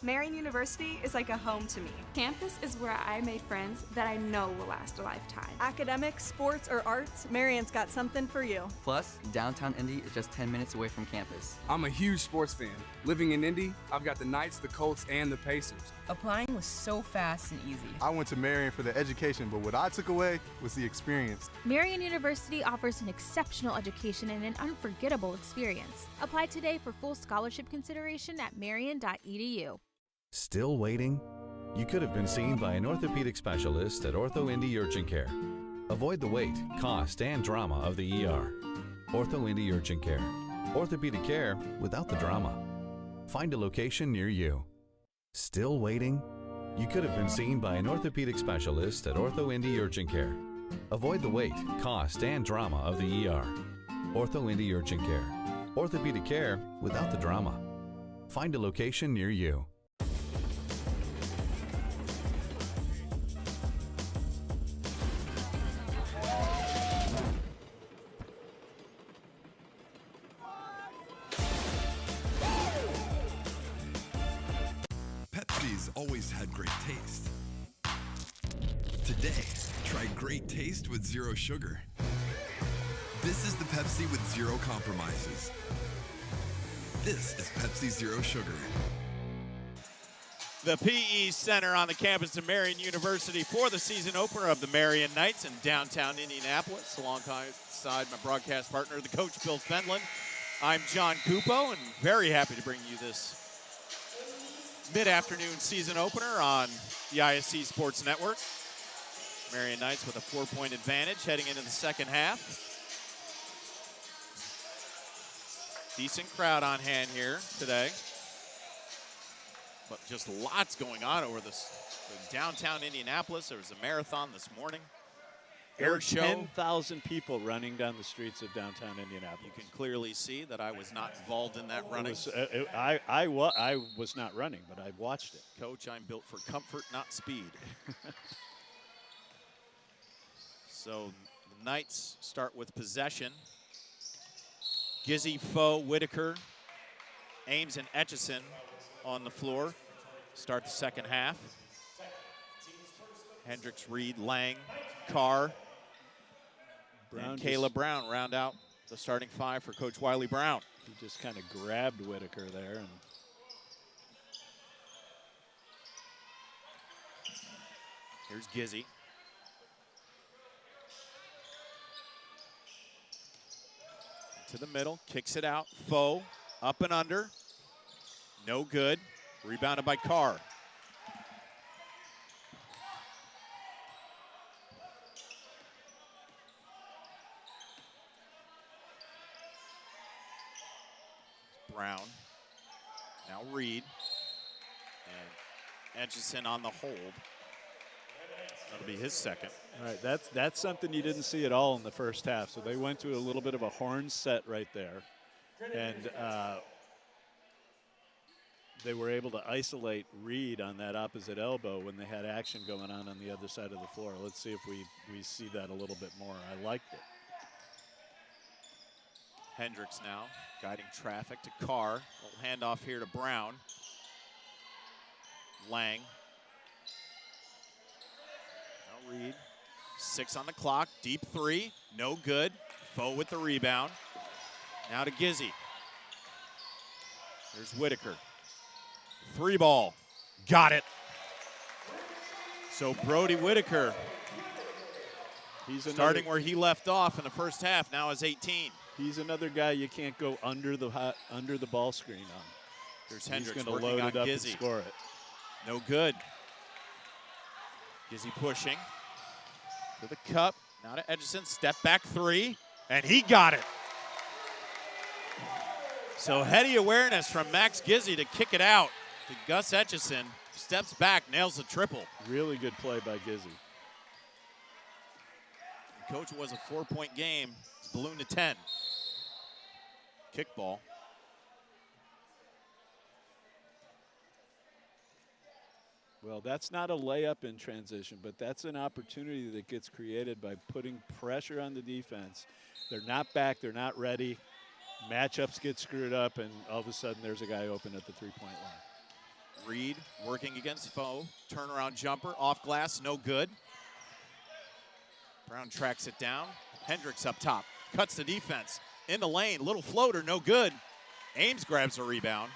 Marian University is like a home to me. Campus is where I made friends that I know will last a lifetime. Academics, sports, or arts, Marian's got something for you. Plus, downtown Indy is just 10 minutes away from campus. I'm a huge sports fan. Living in Indy, I've got the Knights, the Colts, and the Pacers. Applying was so fast and easy. I went to Marian for the education, but what I took away was the experience. Marian University offers an exceptional education and an unforgettable experience. Apply today for full scholarship consideration at marian.edu. Still waiting? You could have been seen by an orthopedic specialist at Ortho Indy Urgent Care. Avoid the wait, cost, and drama of the ER. Ortho Indy Urgent Care. Orthopedic care without the drama. Find a location near you. Still waiting? You could have been seen by an orthopedic specialist at Ortho Indy Urgent Care. Avoid the wait, cost, and drama of the ER. Ortho Indy Urgent Care. Orthopedic care without the drama. Find a location near you. Pepsi's always had great taste. Today, try great taste with zero sugar. This is the Pepsi with zero compromises. This is Pepsi Zero Sugar. The PE Center on the campus of Marian University for the season opener of the Marian Knights in downtown Indianapolis. Alongside my broadcast partner, the coach, Bill Fenlon. I'm John Cupo, and very happy to bring you this mid-afternoon season opener on the ISC Sports Network. Marian Knights with a 4-point advantage heading into the second half. Decent crowd on hand here today. But just lots going on over this downtown Indianapolis. There was a marathon this morning. There were Air show. 10,000 people running down the streets of downtown Indianapolis. You can clearly see that I was not involved in that running. I was not running, but I watched it. Coach, I'm built for comfort, not speed. So the Knights start with possession. Gizzy, Foe, Whitaker, Ames, and Etchison on the floor. Start the second half. Hendricks, Reed, Lang, Carr, and Kayla Brown round out the starting five for Coach Wiley Brown. He just kind of grabbed Whitaker there. And here's Gizzy. To the middle, kicks it out. Foe, up and under. No good. Rebounded by Carr. Brown. Now Reed. And Etchison on the hold. That'll be his second. all right, that's something you didn't see at all in the first half. So they went to a little bit of a horn set right there. And they were able to isolate Reed on that opposite elbow when they had action going on the other side of the floor. Let's see if we see that a little bit more. I liked it. Hendricks now guiding traffic to Carr. Little handoff here to Brown. Lang. Now Reed. 6 on the clock. Deep three. No good. Foe with the rebound. Now to Gizzy. There's Whitaker. 3 ball. Got it. So Brody Whitaker, he's starting where he left off in the first half, now is 18. He's another guy you can't go under the ball screen on. There's Hendricks He's going to working load on it up Gizzy. and score it. No good. Gizzy pushing to the cup. Now to Edgerson. Step back 3, and he got it. So heady awareness from Max Gizzy to kick it out to Gus Etchison. Steps back, nails the triple. Really good play by Gizzy. Coach, it was a 4-point game. It's ballooned to 10. Kickball. Well, that's not a layup in transition, but that's an opportunity that gets created by putting pressure on the defense. They're not back, they're not ready. Matchups get screwed up, and all of a sudden there's a guy open at the three-point line. Reed working against Foe. Turnaround jumper, off glass, no good. Brown tracks it down. Hendricks up top, cuts the defense. In the lane, little floater, no good. Ames grabs the rebound.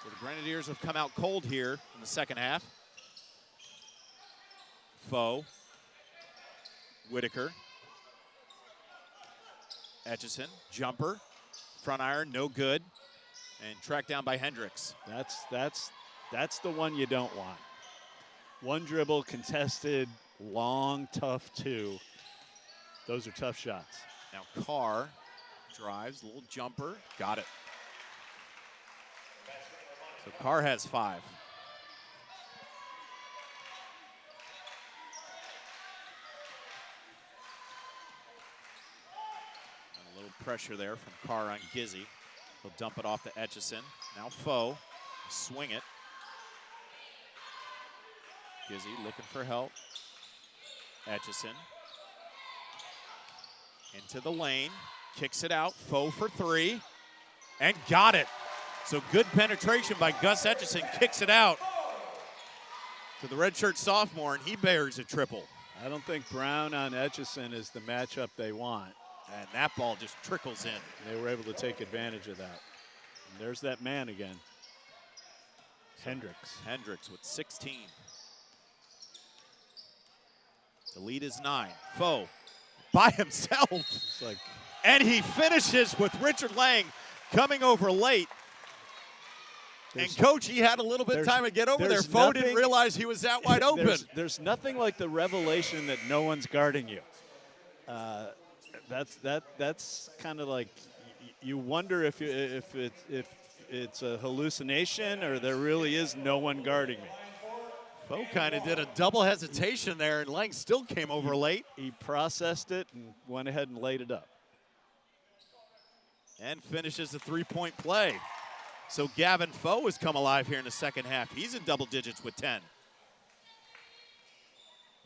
So the Grenadiers have come out cold here in the second half. Foe. Whitaker. Etchison, jumper, front iron, no good, and tracked down by Hendricks. That's the one you don't want. One dribble, contested, long, tough 2. Those are tough shots. Now Carr drives, little jumper, got it. So Carr has 5. pressure there from Carr on Gizzy. He'll dump it off to Etchison. Now Foe, swing it. Gizzy looking for help. Etchison. Into the lane, kicks it out. Foe for three, and got it. So good penetration by Gus Etchison, kicks it out to the redshirt sophomore, and he bears a triple. I don't think Brown on Etchison is the matchup they want. And that ball just trickles in. They were able to take advantage of that. And there's that man again. Hendricks. Hendricks with 16. The lead is 9. Foe by himself. It's like, and he finishes with Richard Lang coming over late. And Coach, he had a little bit of time to get over there. Foe didn't realize he was that wide open. There's nothing like the revelation that no one's guarding you. That's kind of like you wonder if it's a hallucination or there really is no one guarding me. Foe kind of did a double hesitation there, and Lang still came over late. He processed it and went ahead and laid it up. And finishes the three-point play. So Gavin Foe has come alive here in the second half. He's in double digits with 10.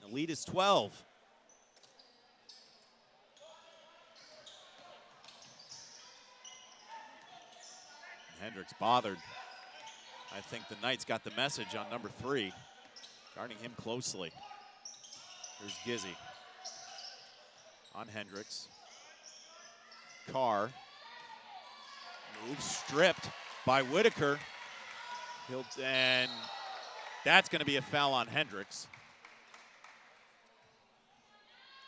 The lead is 12. Hendricks bothered. I think the Knights got the message on number 3, guarding him closely. Here's Gizzy on Hendricks. Carr moves, stripped by Whitaker. And that's going to be a foul on Hendricks.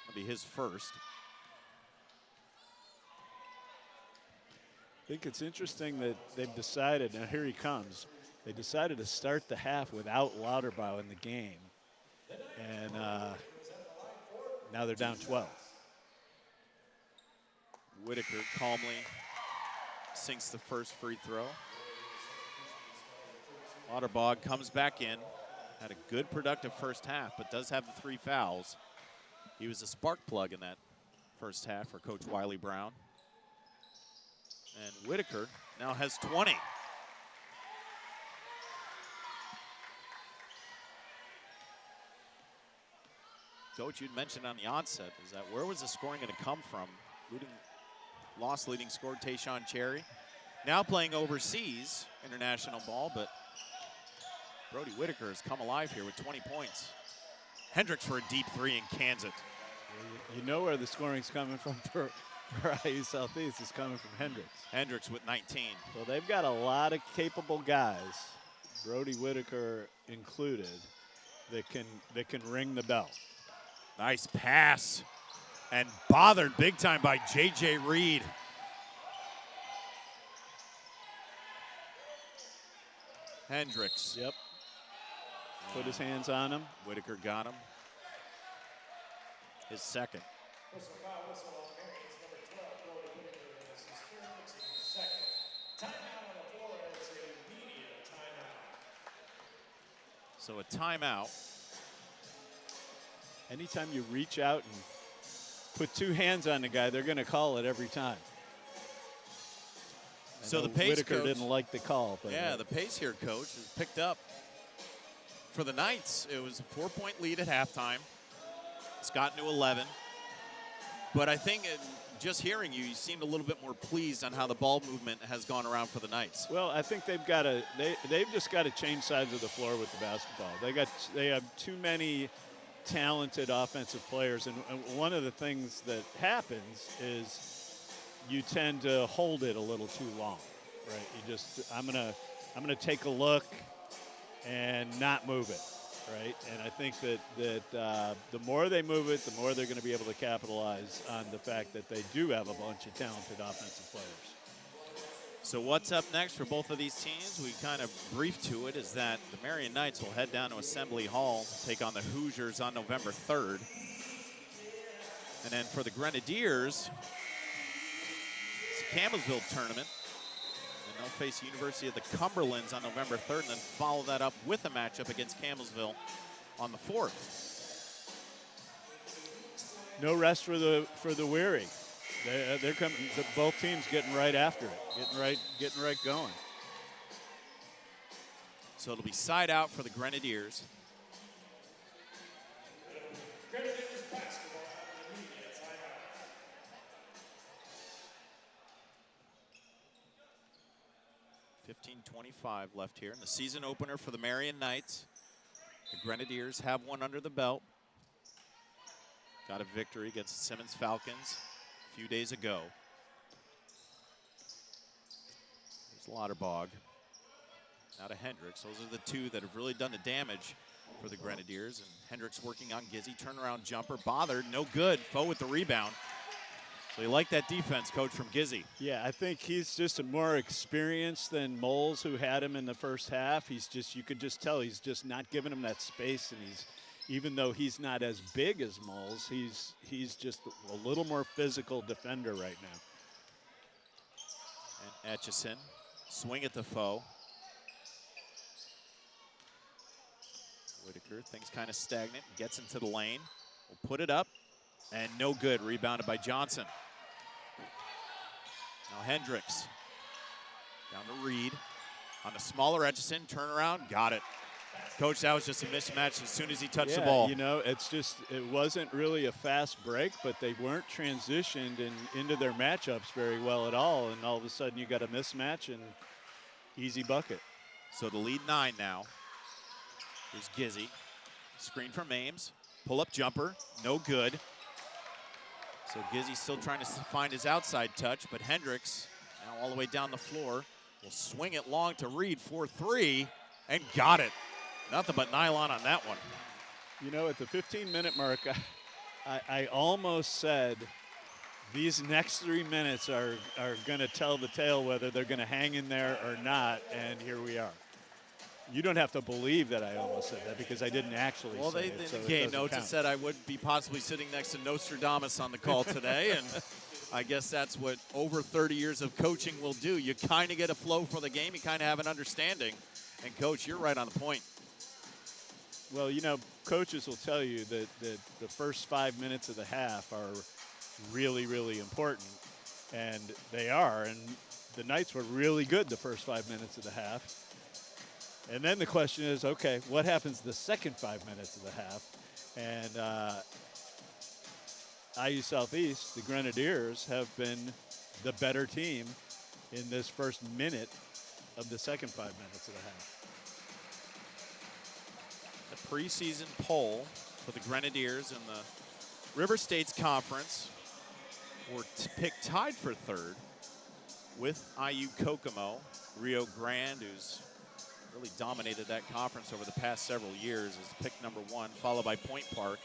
That'll be his first. I think it's interesting that they've decided, now here he comes, they decided to start the half without Lauterbach in the game. And now they're down 12. Whitaker calmly sinks the first free throw. Lauterbach comes back in. Had a good productive first half, but does have the 3 fouls. He was a spark plug in that first half for Coach Wiley Brown. And Whitaker now has 20. Coach, you'd mentioned on the onset, is that where was the scoring going to come from? Lost leading scorer Tayshaun Cherry. Now playing overseas international ball, but Brody Whitaker has come alive here with 20 points. Hendricks for a deep 3 and cans it. You know where the scoring's coming from for IU Southeast is coming from Hendricks. Hendricks with 19. Well, they've got a lot of capable guys, Brody Whitaker included, that can ring the bell. Nice pass. And bothered big time by J.J. Reed. Hendricks. Yep. Put his hands on him. Whitaker got him. His second. So a timeout. Anytime you reach out and put 2 hands on the guy, they're going to call it every time. So the pace Whitaker coach didn't like the call. But yeah, the pace here, coach, is picked up. For the Knights, it was a 4-point lead at halftime. It's gotten to 11. But I think just hearing you, you seemed a little bit more pleased on how the ball movement has gone around for the Knights. Well, I think they've just got to change sides of the floor with the basketball. They have too many talented offensive players, and one of the things that happens is you tend to hold it a little too long, right? You just I'm gonna take a look and not move it, right? And I think that the more they move it, the more they're going to be able to capitalize on the fact that they do have a bunch of talented offensive players. So what's up next for both of these teams? We kind of briefed to it, is that the Marian Knights will head down to Assembly Hall, take on the Hoosiers on November 3rd. And then for the Grenadiers, it's a Campbellsville tournament. And they'll face University of the Cumberlands on November 3rd, and then follow that up with a matchup against Campbellsville on the 4th. No rest for the weary. They're coming. Both teams getting right after it, getting right going. So it'll be side out for the Grenadiers. Grenadiers basketball at the media timeout. 15:25 left here in the season opener for the Marian Knights. The Grenadiers have one under the belt. Got a victory against the Simmons Falcons a few days ago. There's Lauterbach. Now to Hendricks. Those are the two that have really done the damage for the Grenadiers. And Hendricks working on Gizzy. Turnaround jumper. Bothered. No good. Foe with the rebound. So you like that defense, Coach, from Gizzy. Yeah, I think he's just a more experienced than Moles, who had him in the first half. He's just, you could just tell he's just not giving him that space, and even though he's not as big as Moles, he's just a little more physical defender right now. And Etchison, swing at the foe. Whitaker, things kind of stagnant, gets into the lane. Will put it up, and no good. Rebounded by Johnson. Now Hendricks, down to Reed. On the smaller Etchison, turnaround, got it. Coach, that was just a mismatch as soon as he touched the ball. You know, it wasn't really a fast break, but they weren't transitioned into their matchups very well at all, and all of a sudden you got a mismatch and easy bucket. So the lead 9 now. Here's Gizzy. Screen from Ames. Pull-up jumper, no good. So Gizzy still trying to find his outside touch, but Hendricks, now all the way down the floor, will swing it long to Reed for 3, and got it. Nothing but nylon on that one. You know, at the 15-minute mark, I almost said these next 3 minutes are going to tell the tale whether they're going to hang in there or not, and here we are. You don't have to believe that I almost said that because I didn't actually say it. Well, in the game notes, it said I would be possibly sitting next to Nostradamus on the call today, and I guess that's what over 30 years of coaching will do. You kind of get a flow for the game. You kind of have an understanding. And, Coach, you're right on the point. Well, you know, coaches will tell you that the first 5 minutes of the half are really, really important, and they are. And the Knights were really good the first 5 minutes of the half. And then the question is, okay, what happens the second 5 minutes of the half? And IU Southeast, the Grenadiers, have been the better team in this first minute of the second 5 minutes of the half. The preseason poll for the Grenadiers in the River States Conference were picked tied for 3rd with IU Kokomo. Rio Grande, who's really dominated that conference over the past several years, is picked number 1, followed by Point Park.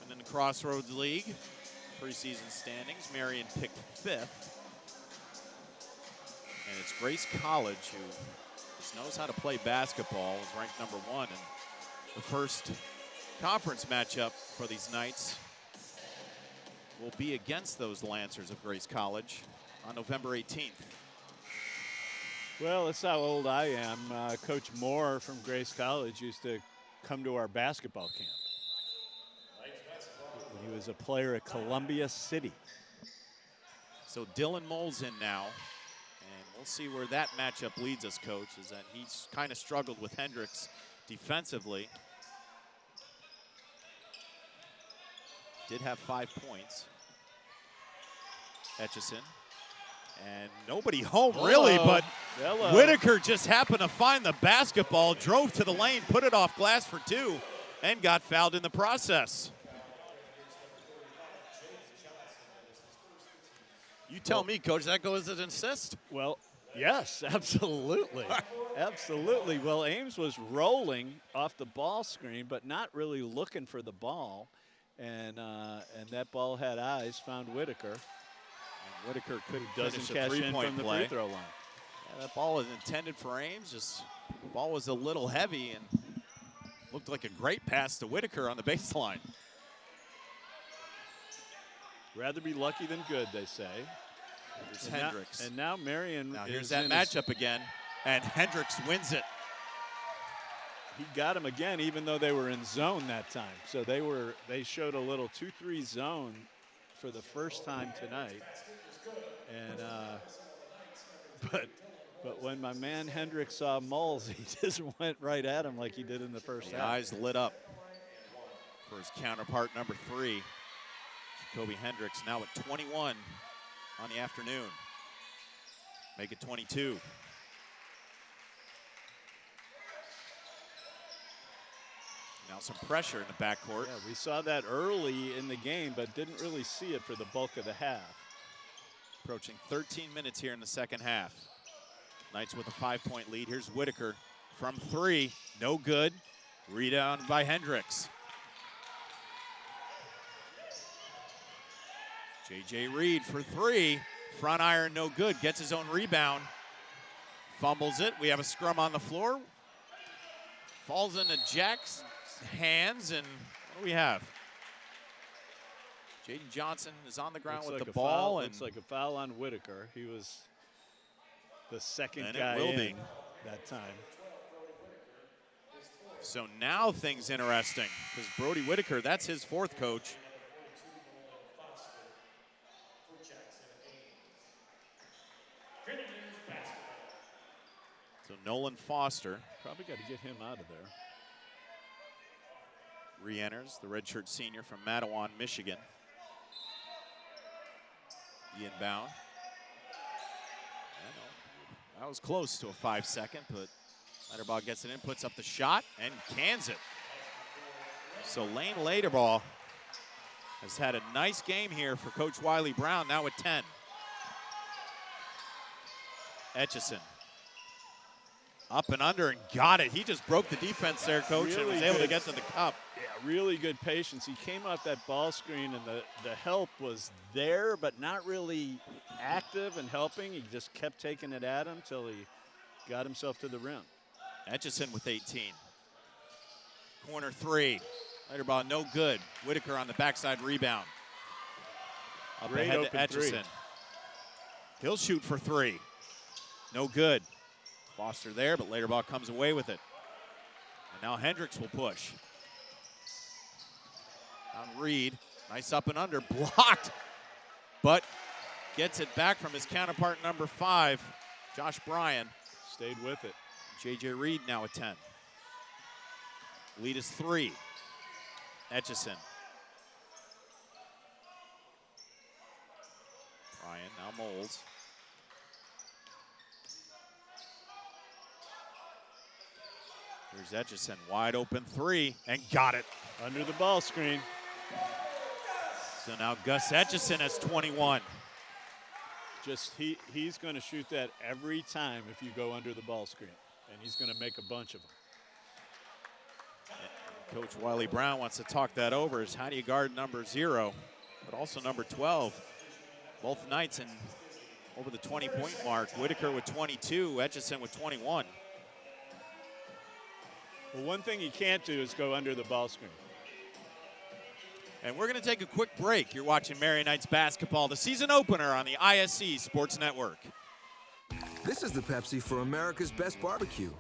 And then the Crossroads League, preseason standings, Marian picked 5th. And it's Grace College, who just knows how to play basketball, is ranked number 1. And the first conference matchup for these Knights will be against those Lancers of Grace College on November 18th. Well, that's how old I am. Coach Moore from Grace College used to come to our basketball camp. He was a player at Columbia City. So Dylan Moles in now, and we'll see where that matchup leads us, Coach, is that he's kind of struggled with Hendricks defensively. Did have 5 points. Etchison. And nobody home, really, but Whitaker just happened to find the basketball, drove to the lane, put it off glass for 2, and got fouled in the process. You tell me, Coach, that goes as an assist? Well, yes, absolutely. Absolutely. Well, Ames was rolling off the ball screen, but not really looking for the ball. And that ball had eyes, found Whitaker. And Whitaker couldn't doesn't finish a catch in three-point from the play. free throw line. Yeah, that ball was intended for Ames. Just the ball was a little heavy and looked like a great pass to Whitaker on the baseline. Rather be lucky than good, they say. Here's And Hendricks. and now Marian. Now here's is that in matchup again, and Hendricks wins it. He got him again, even though they were in zone that time. So they showed a little 2-3 zone for the first time tonight. And but when my man Hendricks saw Moles, he just went right at him like he did in the first half. Eyes lit up for his counterpart, number 3, Jacoby Hendricks, now at 21 on the afternoon. Make it 22. Now some pressure in the backcourt. Yeah, we saw that early in the game, but didn't really see it for the bulk of the half. Approaching 13 minutes here in the second half. Knights with a 5-point lead. Here's Whitaker from 3, no good. Rebound by Hendricks. J.J. Reed for 3, front iron, no good. Gets his own rebound, fumbles it. We have a scrum on the floor. Falls into Jack's hands, and what do we have? Jaden Johnson is on the ground with the ball. Looks like a foul on Whitaker. He was the second and guy it will in be that time. So now things interesting, because Brody Whitaker, that's his 4th, coach. So Nolan Foster probably got to get him out of there. Re-enters, the redshirt senior from Mattawan, Michigan. The inbound. That was close to a 5-second, but Lederbaugh gets it in, puts up the shot, and cans it. So Lane Lederbaugh has had a nice game here for Coach Wiley Brown, now at 10. Etchison. Up and under and got it. He just broke the defense there, Coach, and was able to get to the cup. Yeah, really good patience. He came off that ball screen, and the help was there, but not really active and helping. He just kept taking it at him till he got himself to the rim. Etchison with 18. Corner 3. Lederbaugh no good. Whitaker on the backside rebound. Up Great ahead to open Etchison. 3. He'll shoot for 3. No good. Foster there, but Lederbaugh comes away with it. And now Hendricks will push. On Reed. Nice up and under. Blocked. But gets it back from his counterpart, number 5, Josh Bryan. Stayed with it. J.J. Reed now at 10. Lead is 3. Etchison. Bryan, now Moles. Here's Etchison, wide open 3, and got it. Under the ball screen. So now Gus Etchison has 21. Just he's going to shoot that every time if you go under the ball screen, and he's going to make a bunch of them. Coach Wiley Brown wants to talk that over, is how do you guard number 0, but also number 12. Both Knights in over the 20-point mark. Whitaker with 22, Etchison with 21. Well, one thing you can't do is go under the ball screen. And we're going to take a quick break. You're watching Marian Knights basketball, the season opener on the ISC Sports Network. This is the Pepsi for America's best barbecue.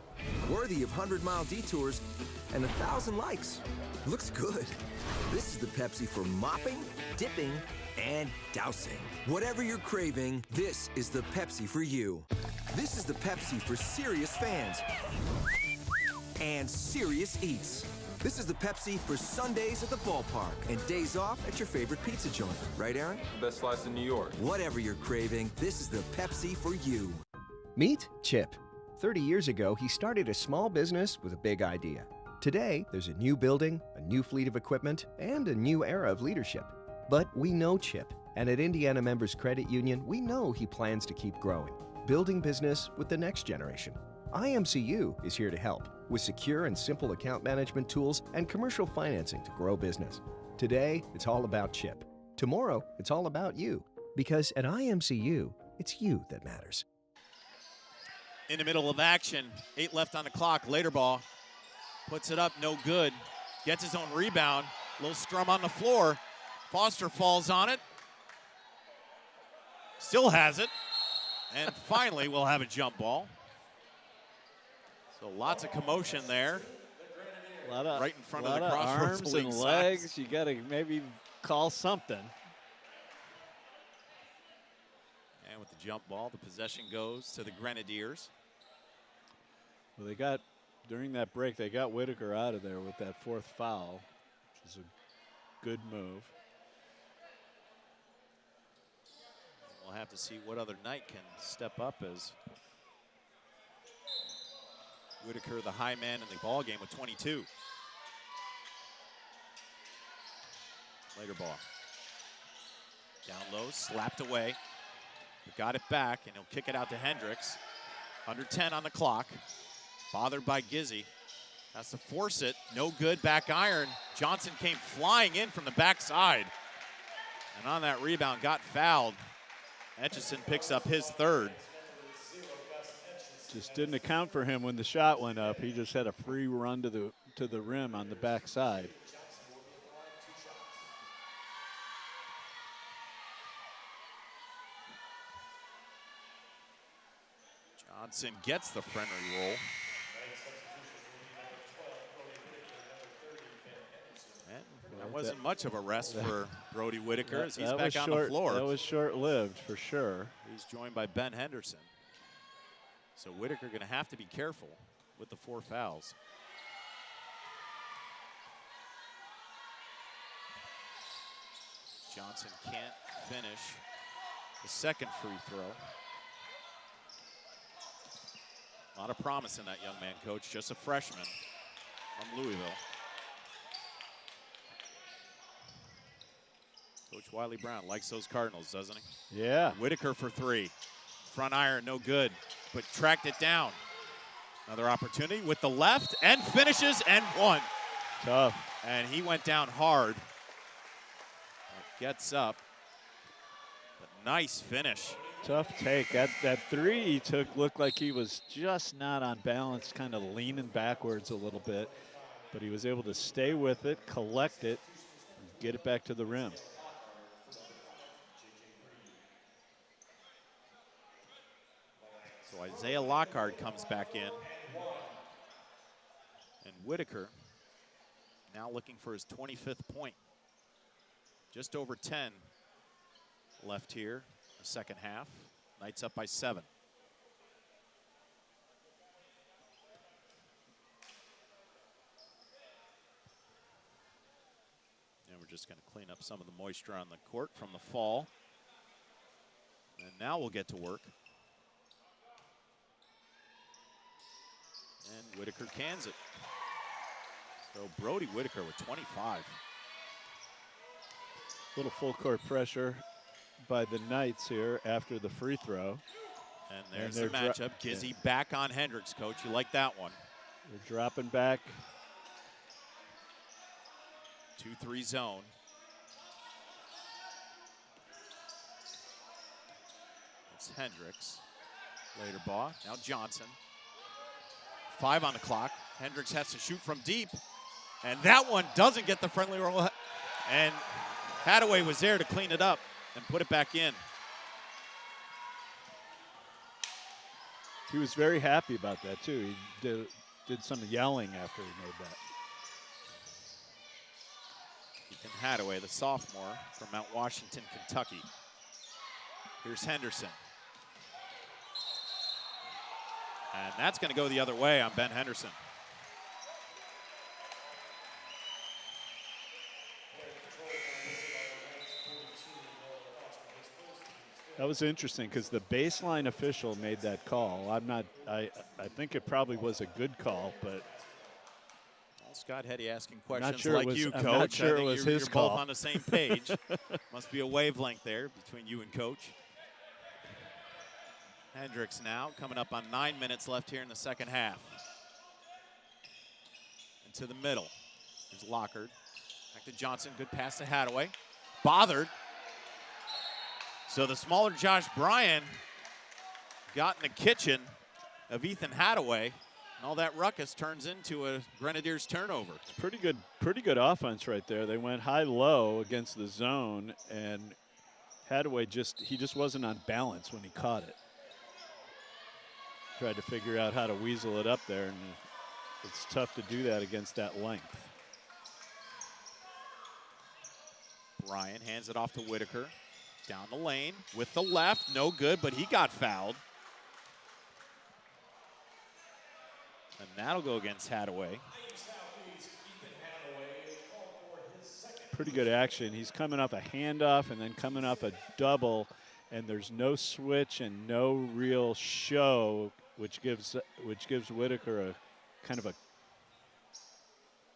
Worthy of 100-mile detours and 1,000 likes. Looks good. This is the Pepsi for mopping, dipping, and dousing. Whatever you're craving, this is the Pepsi for you. This is the Pepsi for serious fans and serious eats. This is the Pepsi for Sundays at the ballpark and days off at your favorite pizza joint. Right, Aaron? Best slice in New York. Whatever you're craving, this is the Pepsi for you. Meet Chip. 30 years ago, he started a small business with a big idea. Today, there's a new building, a new fleet of equipment, and a new era of leadership. But we know Chip, and at Indiana Members Credit Union, we know he plans to keep growing, building business with the next generation. IMCU is here to help with secure and simple account management tools and commercial financing to grow business. Today, it's all about Chip. Tomorrow, it's all about you. Because at IMCU, it's you that matters. In the middle of action, 8 left on the clock. Lederbaugh puts it up, no good. Gets his own rebound. Little scrum on the floor. Foster falls on it. Still has it. And finally, we'll have a jump ball. So lots of commotion there. A lot of, right in front of the crossroads arms and legs. You got to maybe call something. The jump ball, the possession goes to the Grenadiers. Well, they got, during that break, they got Whitaker out of there with that 4th foul, which is a good move. We'll have to see what other Knight can step up as Whitaker, the high man in the ball game with 22. Later ball. Down low, slapped away. But got it back, and he'll kick it out to Hendricks. Under 10 on the clock. Bothered by Gizzy. Has to force it. No good, back iron. Johnson came flying in from the backside. And on that rebound, got fouled. Etchison picks up his 3rd. Just didn't account for him when the shot went up. He just had a free run to the rim on the backside. Johnson gets the friendly roll. And that wasn't much of a rest for Brody Whitaker as he's back on the floor. That was short-lived for sure. He's joined by Ben Henderson. So Whitaker going to have to be careful with the 4 fouls. Johnson can't finish the 2nd free throw. A lot of promise in that young man, Coach. Just a freshman from Louisville. Coach Wiley Brown likes those Cardinals, doesn't he? Yeah. Whitaker for 3. Front iron, no good, but tracked it down. Another opportunity with the left, and finishes, and 1. Tough. And he went down hard. Gets up. But nice finish. Tough take. That 3 he took looked like he was just not on balance, kind of leaning backwards a little bit. But he was able to stay with it, collect it, and get it back to the rim. So Isaiah Lockhart comes back in. And Whitaker now looking for his 25th point. Just over 10 left here, the second half. Knights up by 7. And we're just going to clean up some of the moisture on the court from the fall. And now we'll get to work. And Whitaker cans it. So Brody Whitaker with 25. Little full court pressure by the Knights here after the free throw. And there's the matchup. Gizzy back on Hendricks, Coach. You like that one. They're dropping back. 2-3 zone. It's Hendricks. Later ball. Now Johnson. 5 on the clock. Hendricks has to shoot from deep. And that one doesn't get the friendly roll. And Hadaway was there to clean it up and put it back in. He was very happy about that, too. He did some yelling after he made that. Ethan Hadaway, the sophomore from Mount Washington, Kentucky. Here's Henderson. And that's going to go the other way on Ben Henderson. That was interesting because the baseline official made that call. I think it probably was a good call, but Scott Hetty asking questions sure like you, Coach. I'm not sure I think it was you're his call. both on the same page. Must be a wavelength there between you and Coach. Hendricks now coming up on 9 minutes left here in the second half. Into the middle. There's Lockhart. Back to Johnson. Good pass to Hadaway. Bothered. So the smaller Josh Bryan got in the kitchen of Ethan Hadaway. And all that ruckus turns into a Grenadiers turnover. It's pretty good offense right there. They went high-low against the zone, and Hadaway he just wasn't on balance when he caught it. Tried to figure out how to weasel it up there, and it's tough to do that against that length. Bryan hands it off to Whitaker. Down the lane with the left, no good, but he got fouled. And that'll go against Hadaway. Pretty good action. He's coming off a handoff and then coming off a double, and there's no switch and no real show, which gives Whitaker a kind of a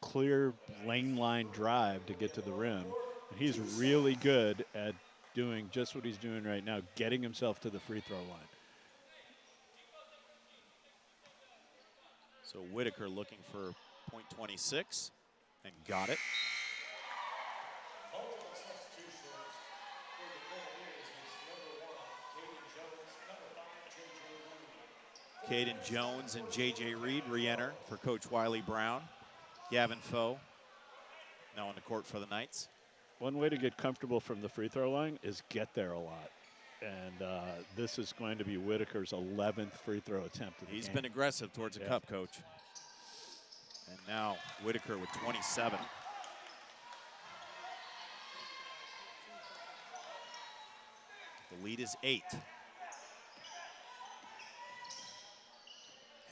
clear lane line drive to get to the rim. And he's really good at doing just what he's doing right now, getting himself to the free throw line. So Whitaker looking for point 26 and got it. Caden Jones and J.J. Reed re-enter for Coach Wiley Brown. Gavin Foe now on the court for the Knights. One way to get comfortable from the free throw line is get there a lot. And this is going to be Whitaker's 11th free throw attempt. He's been aggressive towards the cup, Coach. And now Whitaker with 27. The lead is 8.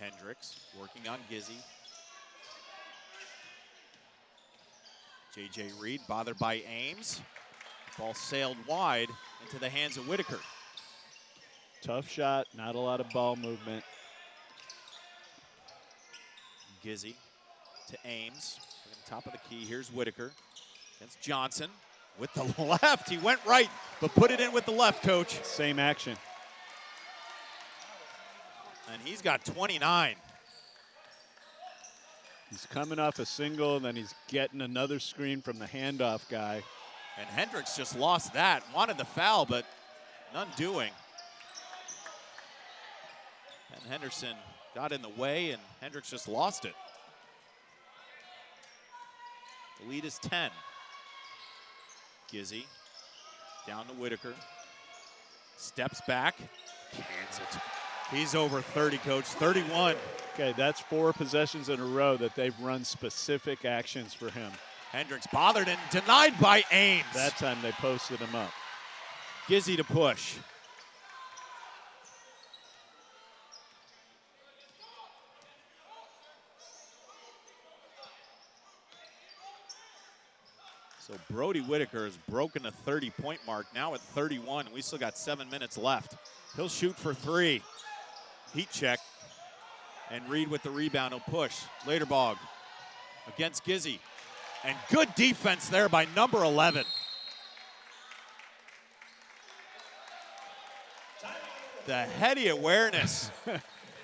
Hendricks working on Gizzy. J.J. Reed bothered by Ames. Ball sailed wide into the hands of Whitaker. Tough shot, not a lot of ball movement. Gizzy to Ames. Top of the key, here's Whitaker against Johnson with the left. He went right, but put it in with the left, Coach. Same action. And he's got 29. He's coming off a single, and then he's getting another screen from the handoff guy. And Hendricks just lost that. Wanted the foul, but none doing. And Henderson got in the way, and Hendricks just lost it. The lead is 10. Gizzy down to Whitaker. Steps back. Cans it. He's over 30, Coach. 31. Okay, that's 4 possessions in a row that they've run specific actions for him. Hendricks bothered and denied by Ames. That time they posted him up. Gizzy to push. So Brody Whitaker has broken the 30-point mark, now at 31. We still got 7 minutes left. He'll shoot for 3. Heat check. And Reed with the rebound, he'll push. Laterbog against Gizzy. And good defense there by number 11. The heady awareness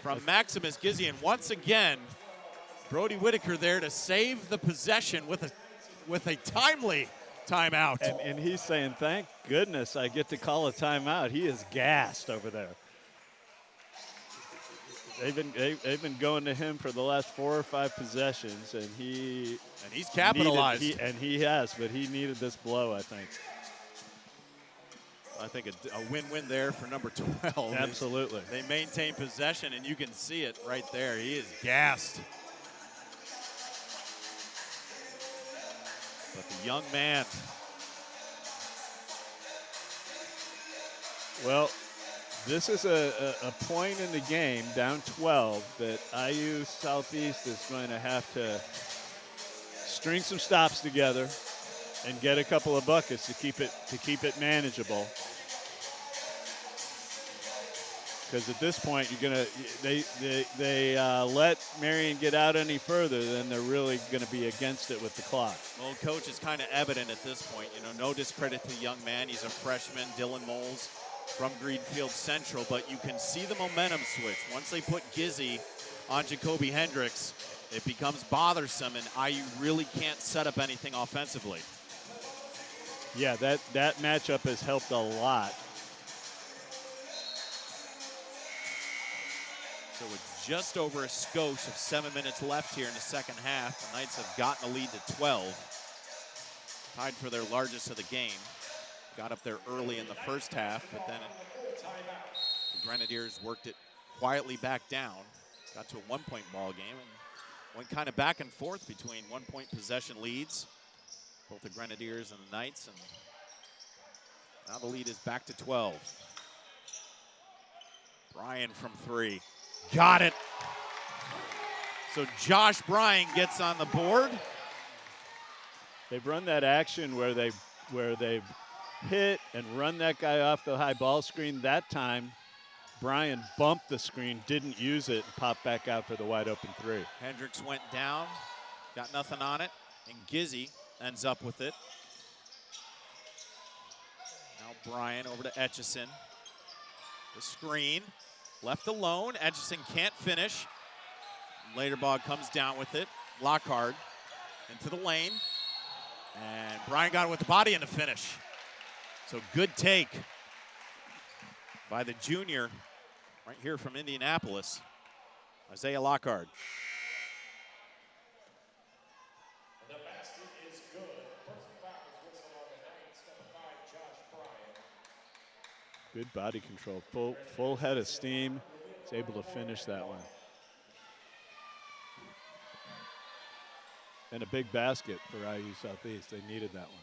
from Maximus Gizzy. And once again, Brody Whitaker there to save the possession with a timely timeout. And he's saying, thank goodness I get to call a timeout. He is gassed over there. They've been going to him for the last 4 or 5 possessions, and he's capitalized. He has, but he needed this blow, I think. I think a win-win there for number 12. Absolutely. They maintain possession, and you can see it right there. He is gassed. But the young man. Well, this is a point in the game, down 12, that IU Southeast is going to have to string some stops together and get a couple of buckets to keep it manageable. Because at this point, they let Marian get out any further, then they're really going to be against it with the clock. Well, Coach, is kind of evident at this point. You know, no discredit to the young man. He's a freshman, Dylan Moles from Greenfield Central, but you can see the momentum switch. Once they put Gizzy on Jacoby Hendricks, it becomes bothersome, and IU really can't set up anything offensively. Yeah, that matchup has helped a lot. So with just over a skosh of 7 minutes left here in the second half, the Knights have gotten a lead to 12. Tied for their largest of the game. Got up there early in the first half, but then the Grenadiers worked it quietly back down. Got to a 1-point ball game and went kind of back and forth between 1-point possession leads, both the Grenadiers and the Knights. And Now the lead is back to 12. Bryan from 3. Got it. So Josh Bryan gets on the board. They've run that action where they've hit and run that guy off the high ball screen. That time, Bryan bumped the screen, didn't use it, and popped back out for the wide open 3. Hendricks went down, got nothing on it, and Gizzy ends up with it. Now Bryan over to Etchison. The screen, left alone. Etchison can't finish. Laterbog comes down with it. Lockhart into the lane. And Bryan got it with the body in the finish. So good take by the junior right here from Indianapolis, Isaiah Lockhart. The basket is good. Personal foul is whistled on the Knights, number 5, Josh Bryan. Good body control, full head of steam. He's able to finish that one. And a big basket for IU Southeast. They needed that one.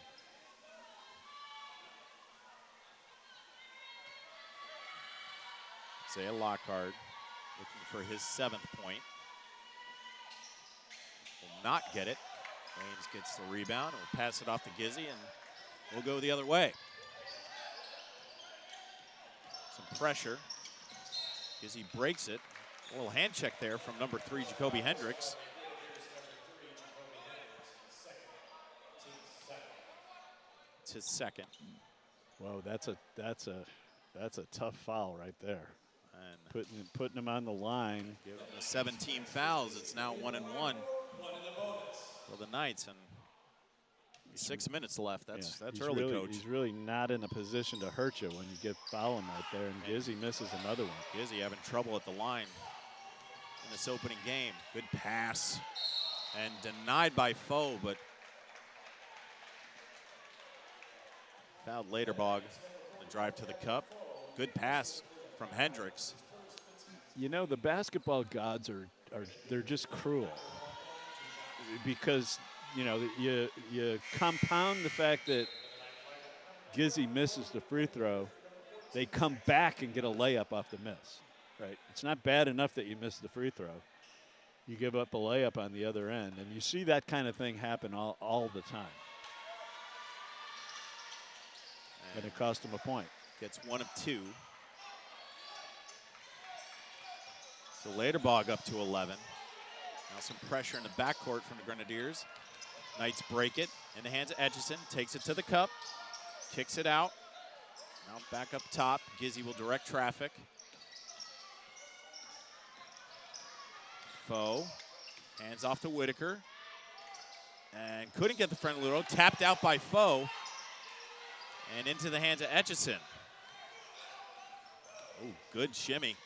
Isaiah Lockhart looking for his 7th point. Will not get it. Ames gets the rebound. Will pass it off to Gizzy, and we'll go the other way. Some pressure. Gizzy breaks it. A little hand check there from number 3, Jacoby Hendricks. It's his 2nd. Whoa, that's a tough foul right there. And putting him on the line. Give him the 17 fouls. It's now 1-1 for the Knights, and 6 minutes left. That's early, really, Coach. He's really not in a position to hurt you when you get fouling right there, and Gizzy misses another one. Gizzy having trouble at the line in this opening game. Good pass, and denied by Foe, but fouled Laterbog. The drive to the cup. Good pass from Hendricks. You know, the basketball gods they're just cruel, because you know you compound the fact that Gizzy misses the free throw, they come back and get a layup off the miss. Right? It's not bad enough that you miss the free throw. You give up a layup on the other end, and you see that kind of thing happen all the time. And it cost him a point. Gets 1 of 2. So Laterbog up to 11. Now some pressure in the backcourt from the Grenadiers. Knights break it in the hands of Etchison. Takes it to the cup. Kicks it out. Now back up top. Gizzy will direct traffic. Foe. Hands off to Whitaker. And couldn't get the friendly throw. Tapped out by Foe. And into the hands of Etchison. Oh, good shimmy.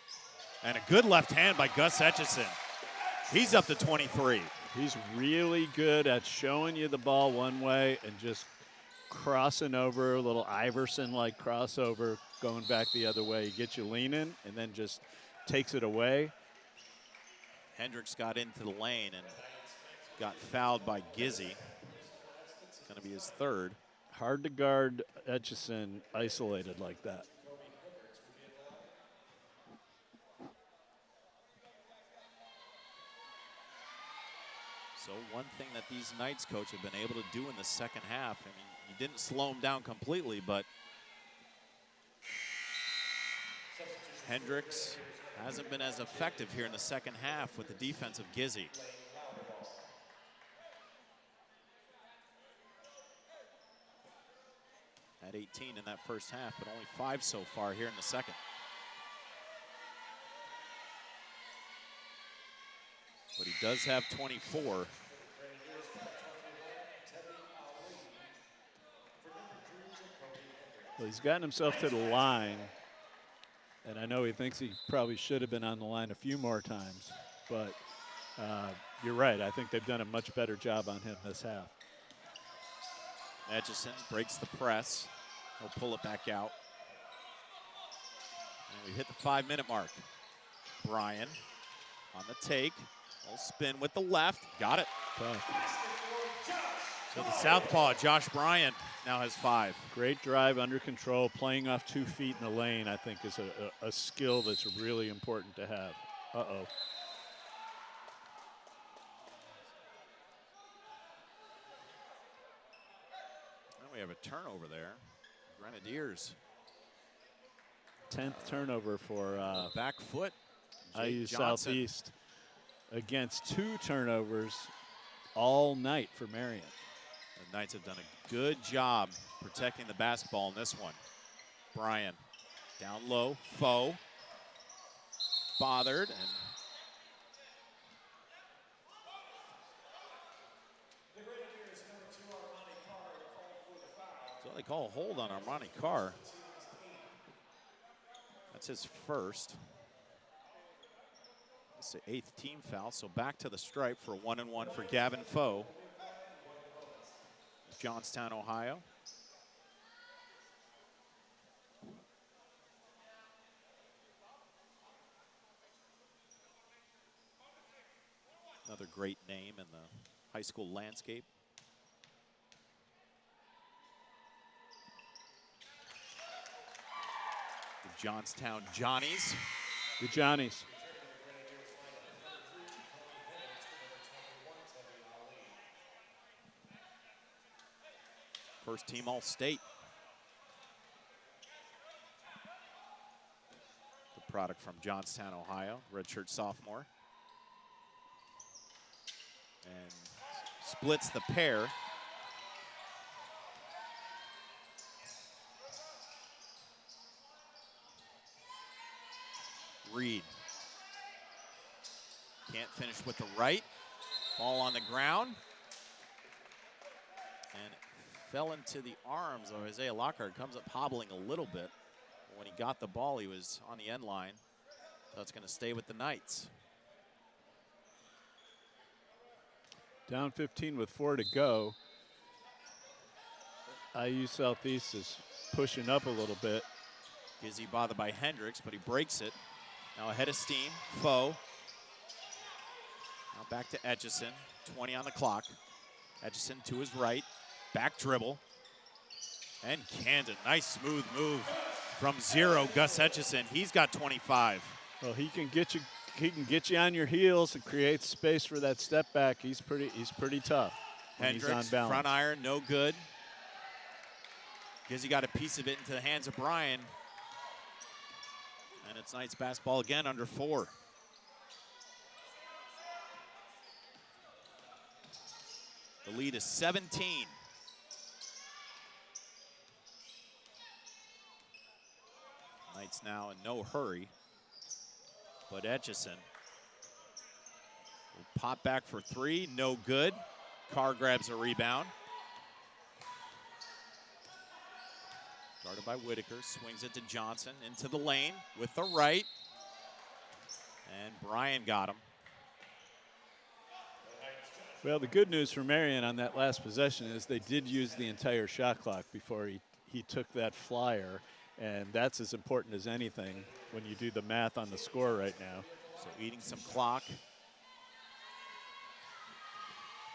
And a good left hand by Gus Etchison. He's up to 23. He's really good at showing you the ball one way and just crossing over, a little Iverson-like crossover, going back the other way. He gets you leaning and then just takes it away. Hendricks got into the lane and got fouled by Gizzy. It's going to be his 3rd. Hard to guard Etchison isolated like that. So one thing that these Knights, Coach, have been able to do in the second half, I mean, you didn't slow him down completely, but Hendricks hasn't been as effective here in the second half with the defense of Gizzy. Had 18 in that first half, but only 5 so far here in the second. But he does have 24. Well, he's gotten himself to the line, and I know he thinks he probably should have been on the line a few more times, but you're right. I think they've done a much better job on him this half. Etchison breaks the press. He'll pull it back out. And we hit the 5-minute mark. Bryan on the take. Little spin with the left. Got it. Tough. So the southpaw, Josh Bryan, now has 5. Great drive, under control, playing off 2 feet in the lane, I think is a skill that's really important to have. Uh-oh. And we have a turnover there. Grenadiers. 10th turnover for back foot. IU Southeast against 2 turnovers all night for Marian. The Knights have done a good job protecting the basketball in this one. Bryan down low, Foe bothered, and so they call a hold on Armani Carr. That's his first. That's the 8th team foul, so back to the stripe for a 1-and-1 for Gavin Foe. Johnstown, Ohio. Another great name in the high school landscape. The Johnstown Johnnies. The Johnnies. First team All-State. The product from Johnstown, Ohio, redshirt sophomore. And splits the pair. Reed. Can't finish with the right. Ball on the ground. And fell into the arms of Isaiah Lockhart. Comes up hobbling a little bit. When he got the ball, he was on the end line. So it's going to stay with the Knights. Down 15 with 4 to go. IU Southeast is pushing up a little bit. Gizzy bothered by Hendricks, but he breaks it. Now ahead of steam, Foe. Now back to Etchison, 20 on the clock. Etchison to his right, back dribble. And Camden, nice smooth move from 0, Gus Etchison. He's got 25. Well, he can get you on your heels and create space for that step back. He's pretty tough when he's on Hendricks, balance. front iron, no good. Gizzy got a piece of it into the hands of Bryan. And it's Knights basketball again, under 4. The lead is 17. Knights now in no hurry. But Etchison will pop back for 3, no good. Carr grabs a rebound. Guarded by Whitaker, swings it to Johnson, into the lane with the right. And Bryan got him. Well, the good news for Marian on that last possession is they did use the entire shot clock before he took that flyer, and that's as important as anything when you do the math on the score right now. So eating some clock.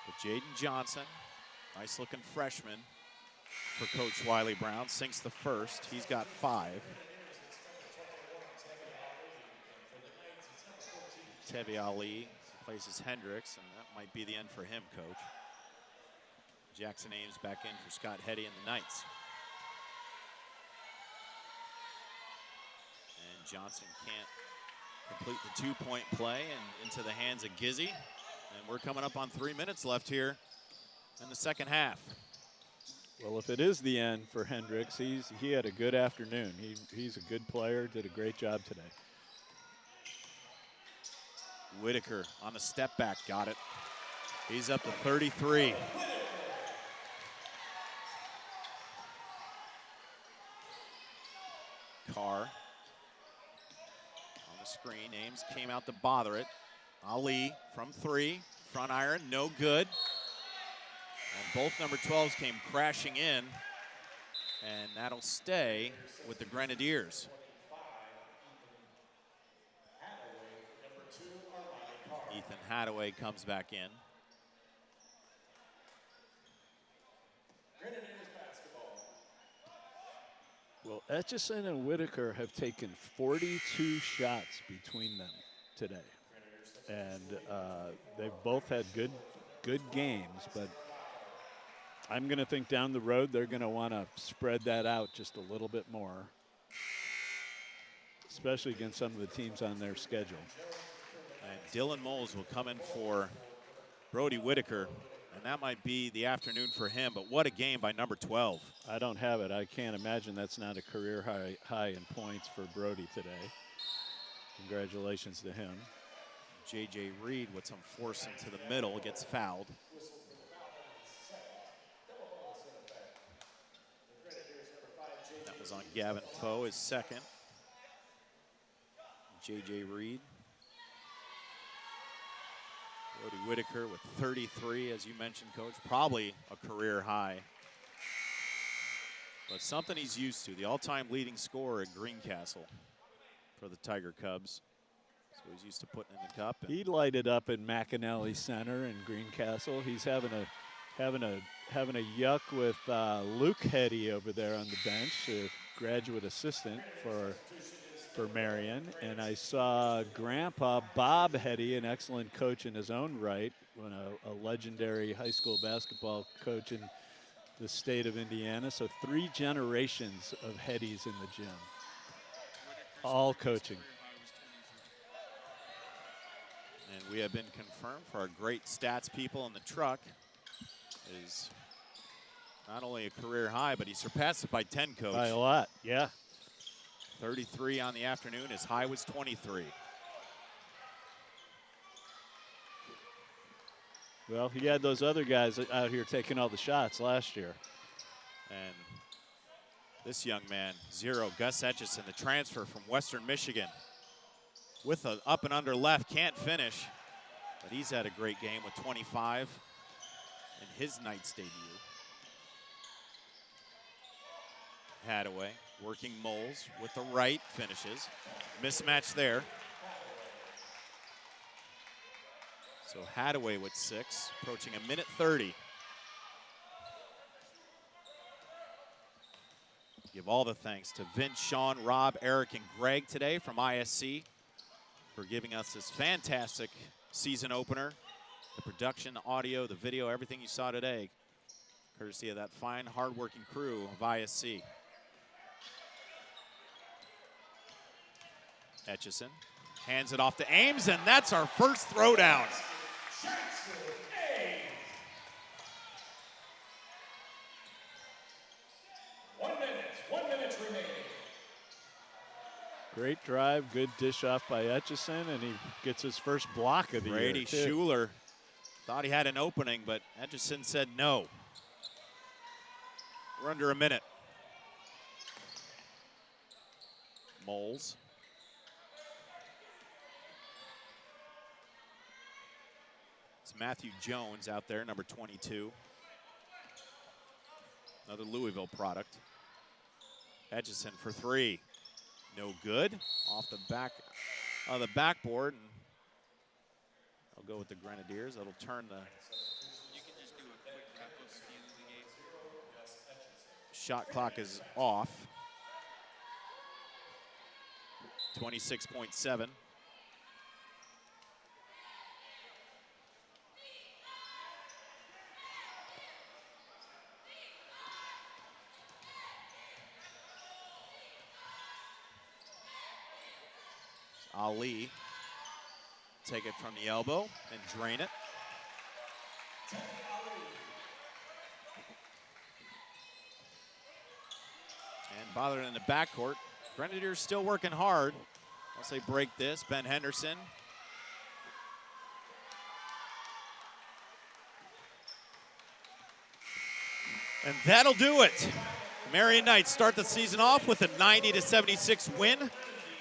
But Jaden Johnson, nice looking freshman for Coach Wiley Brown, sinks the first. He's got 5. Tevi Ali places Hendricks, and that might be the end for him, Coach. Jackson Ames back in for Scott Hetty and the Knights. And Johnson can't complete the 2-point play, and into the hands of Gizzy. And we're coming up on 3 minutes left here in the second half. Well, if it is the end for Hendricks, he had a good afternoon. He's a good player, did a great job today. Whitaker on the step back, got it. He's up to 33. Carr on the screen. Ames came out to bother it. Ali from 3, front iron, no good. And both number 12s came crashing in, and that'll stay with the Grenadiers. Ethan Hadaway comes back in. Well, Etchison and Whitaker have taken 42 shots between them today. And they've both had good games, but I'm going to think down the road they're going to want to spread that out just a little bit more, especially against some of the teams on their schedule. And Dylan Moles will come in for Brody Whitaker, and that might be the afternoon for him, but what a game by number 12. I don't have it. I can't imagine that's not a career high in points for Brody today. Congratulations to him. J.J. Reed with some force into the middle, gets fouled. That was on Gavin Foe, his second. J.J. Reed. Brody Whitaker with 33, as you mentioned, Coach. Probably a career high. But something he's used to. The all-time leading scorer at Greencastle for the Tiger Cubs. So he's used to putting in the cup. He lighted up in McAnally Center in Greencastle. He's having a yuck with Luke Hetty over there on the bench, a graduate assistant for Marian. And I saw Grandpa Bob Hetty, an excellent coach in his own right, a legendary high school basketball coach in the state of Indiana. So 3 generations of Hettys in the gym, all coaching. And we have been confirmed for our great stats people in the truck is not only a career high, but he surpassed it by 10, Coach. By a lot, yeah. 33 on the afternoon. His high was 23. Well, he had those other guys out here taking all the shots last year. And this young man, 0, Gus Etchison, the transfer from Western Michigan. With an up and under left, can't finish, but he's had a great game with 25 in his Knights debut. Hadaway working Moles with the right, finishes. Mismatch there. So Hadaway with 6, approaching a minute 30. Give all the thanks to Vince, Sean, Rob, Eric, and Greg today from ISC for giving us this fantastic season opener. The production, the audio, the video, everything you saw today, courtesy of that fine, hard-working crew of ISC. Etchison hands it off to Ames, and that's our first throwdown. 1 minute remaining. Great drive, good dish off by Etchison, and he gets his first block of the year. Brady Schuler thought he had an opening, but Etchison said no. We're under a minute. Moles. It's Matthew Jones out there, number 22. Another Louisville product. Etchison for 3. No good. Off the back of the backboard. And I'll go with the Grenadiers. That'll turn the shot clock is off. 26.7. Ali take it from the elbow and drain it. And bothered in the backcourt. Grenadiers still working hard. Once they break this, Ben Henderson. And that'll do it. The Marian Knights start the season off with a 90-76 win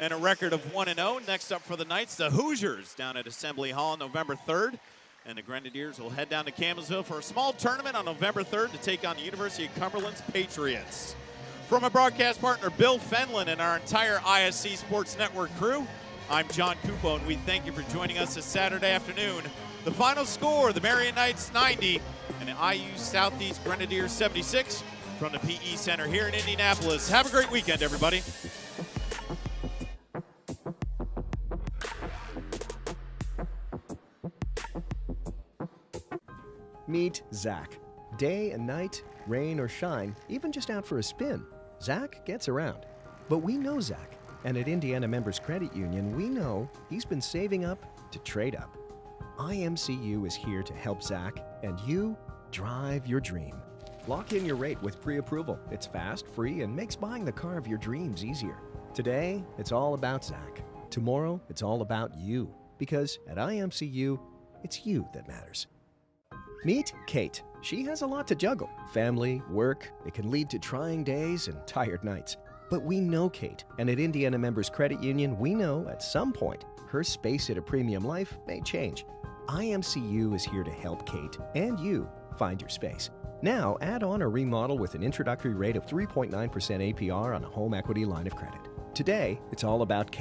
and a record of 1-0. Next up for the Knights, the Hoosiers down at Assembly Hall on November 3rd. And the Grenadiers will head down to Campbellsville for a small tournament on November 3rd to take on the University of Cumberland's Patriots. From a broadcast partner, Bill Fenlon, and our entire ISC Sports Network crew, I'm John Cupo, and we thank you for joining us this Saturday afternoon. The final score, the Marian Knights 90 and the IU Southeast Grenadiers 76. from the PE Center here in Indianapolis. Have a great weekend, everybody. Meet Zach. Day and night, rain or shine, even just out for a spin, Zach gets around. But we know Zach, and at Indiana Members Credit Union, we know he's been saving up to trade up. IMCU is here to help Zach and you drive your dream. Lock in your rate with pre-approval. It's fast, free, and makes buying the car of your dreams easier. Today, it's all about Zach. Tomorrow, it's all about you. Because at IMCU, it's you that matters. Meet Kate. She has a lot to juggle. Family, work, it can lead to trying days and tired nights. But we know Kate, and at Indiana Members Credit Union, we know at some point her space at a premium life may change. IMCU is here to help Kate and you find your space. Now, add on or remodel with an introductory rate of 3.9% APR on a home equity line of credit. Today, it's all about Kate.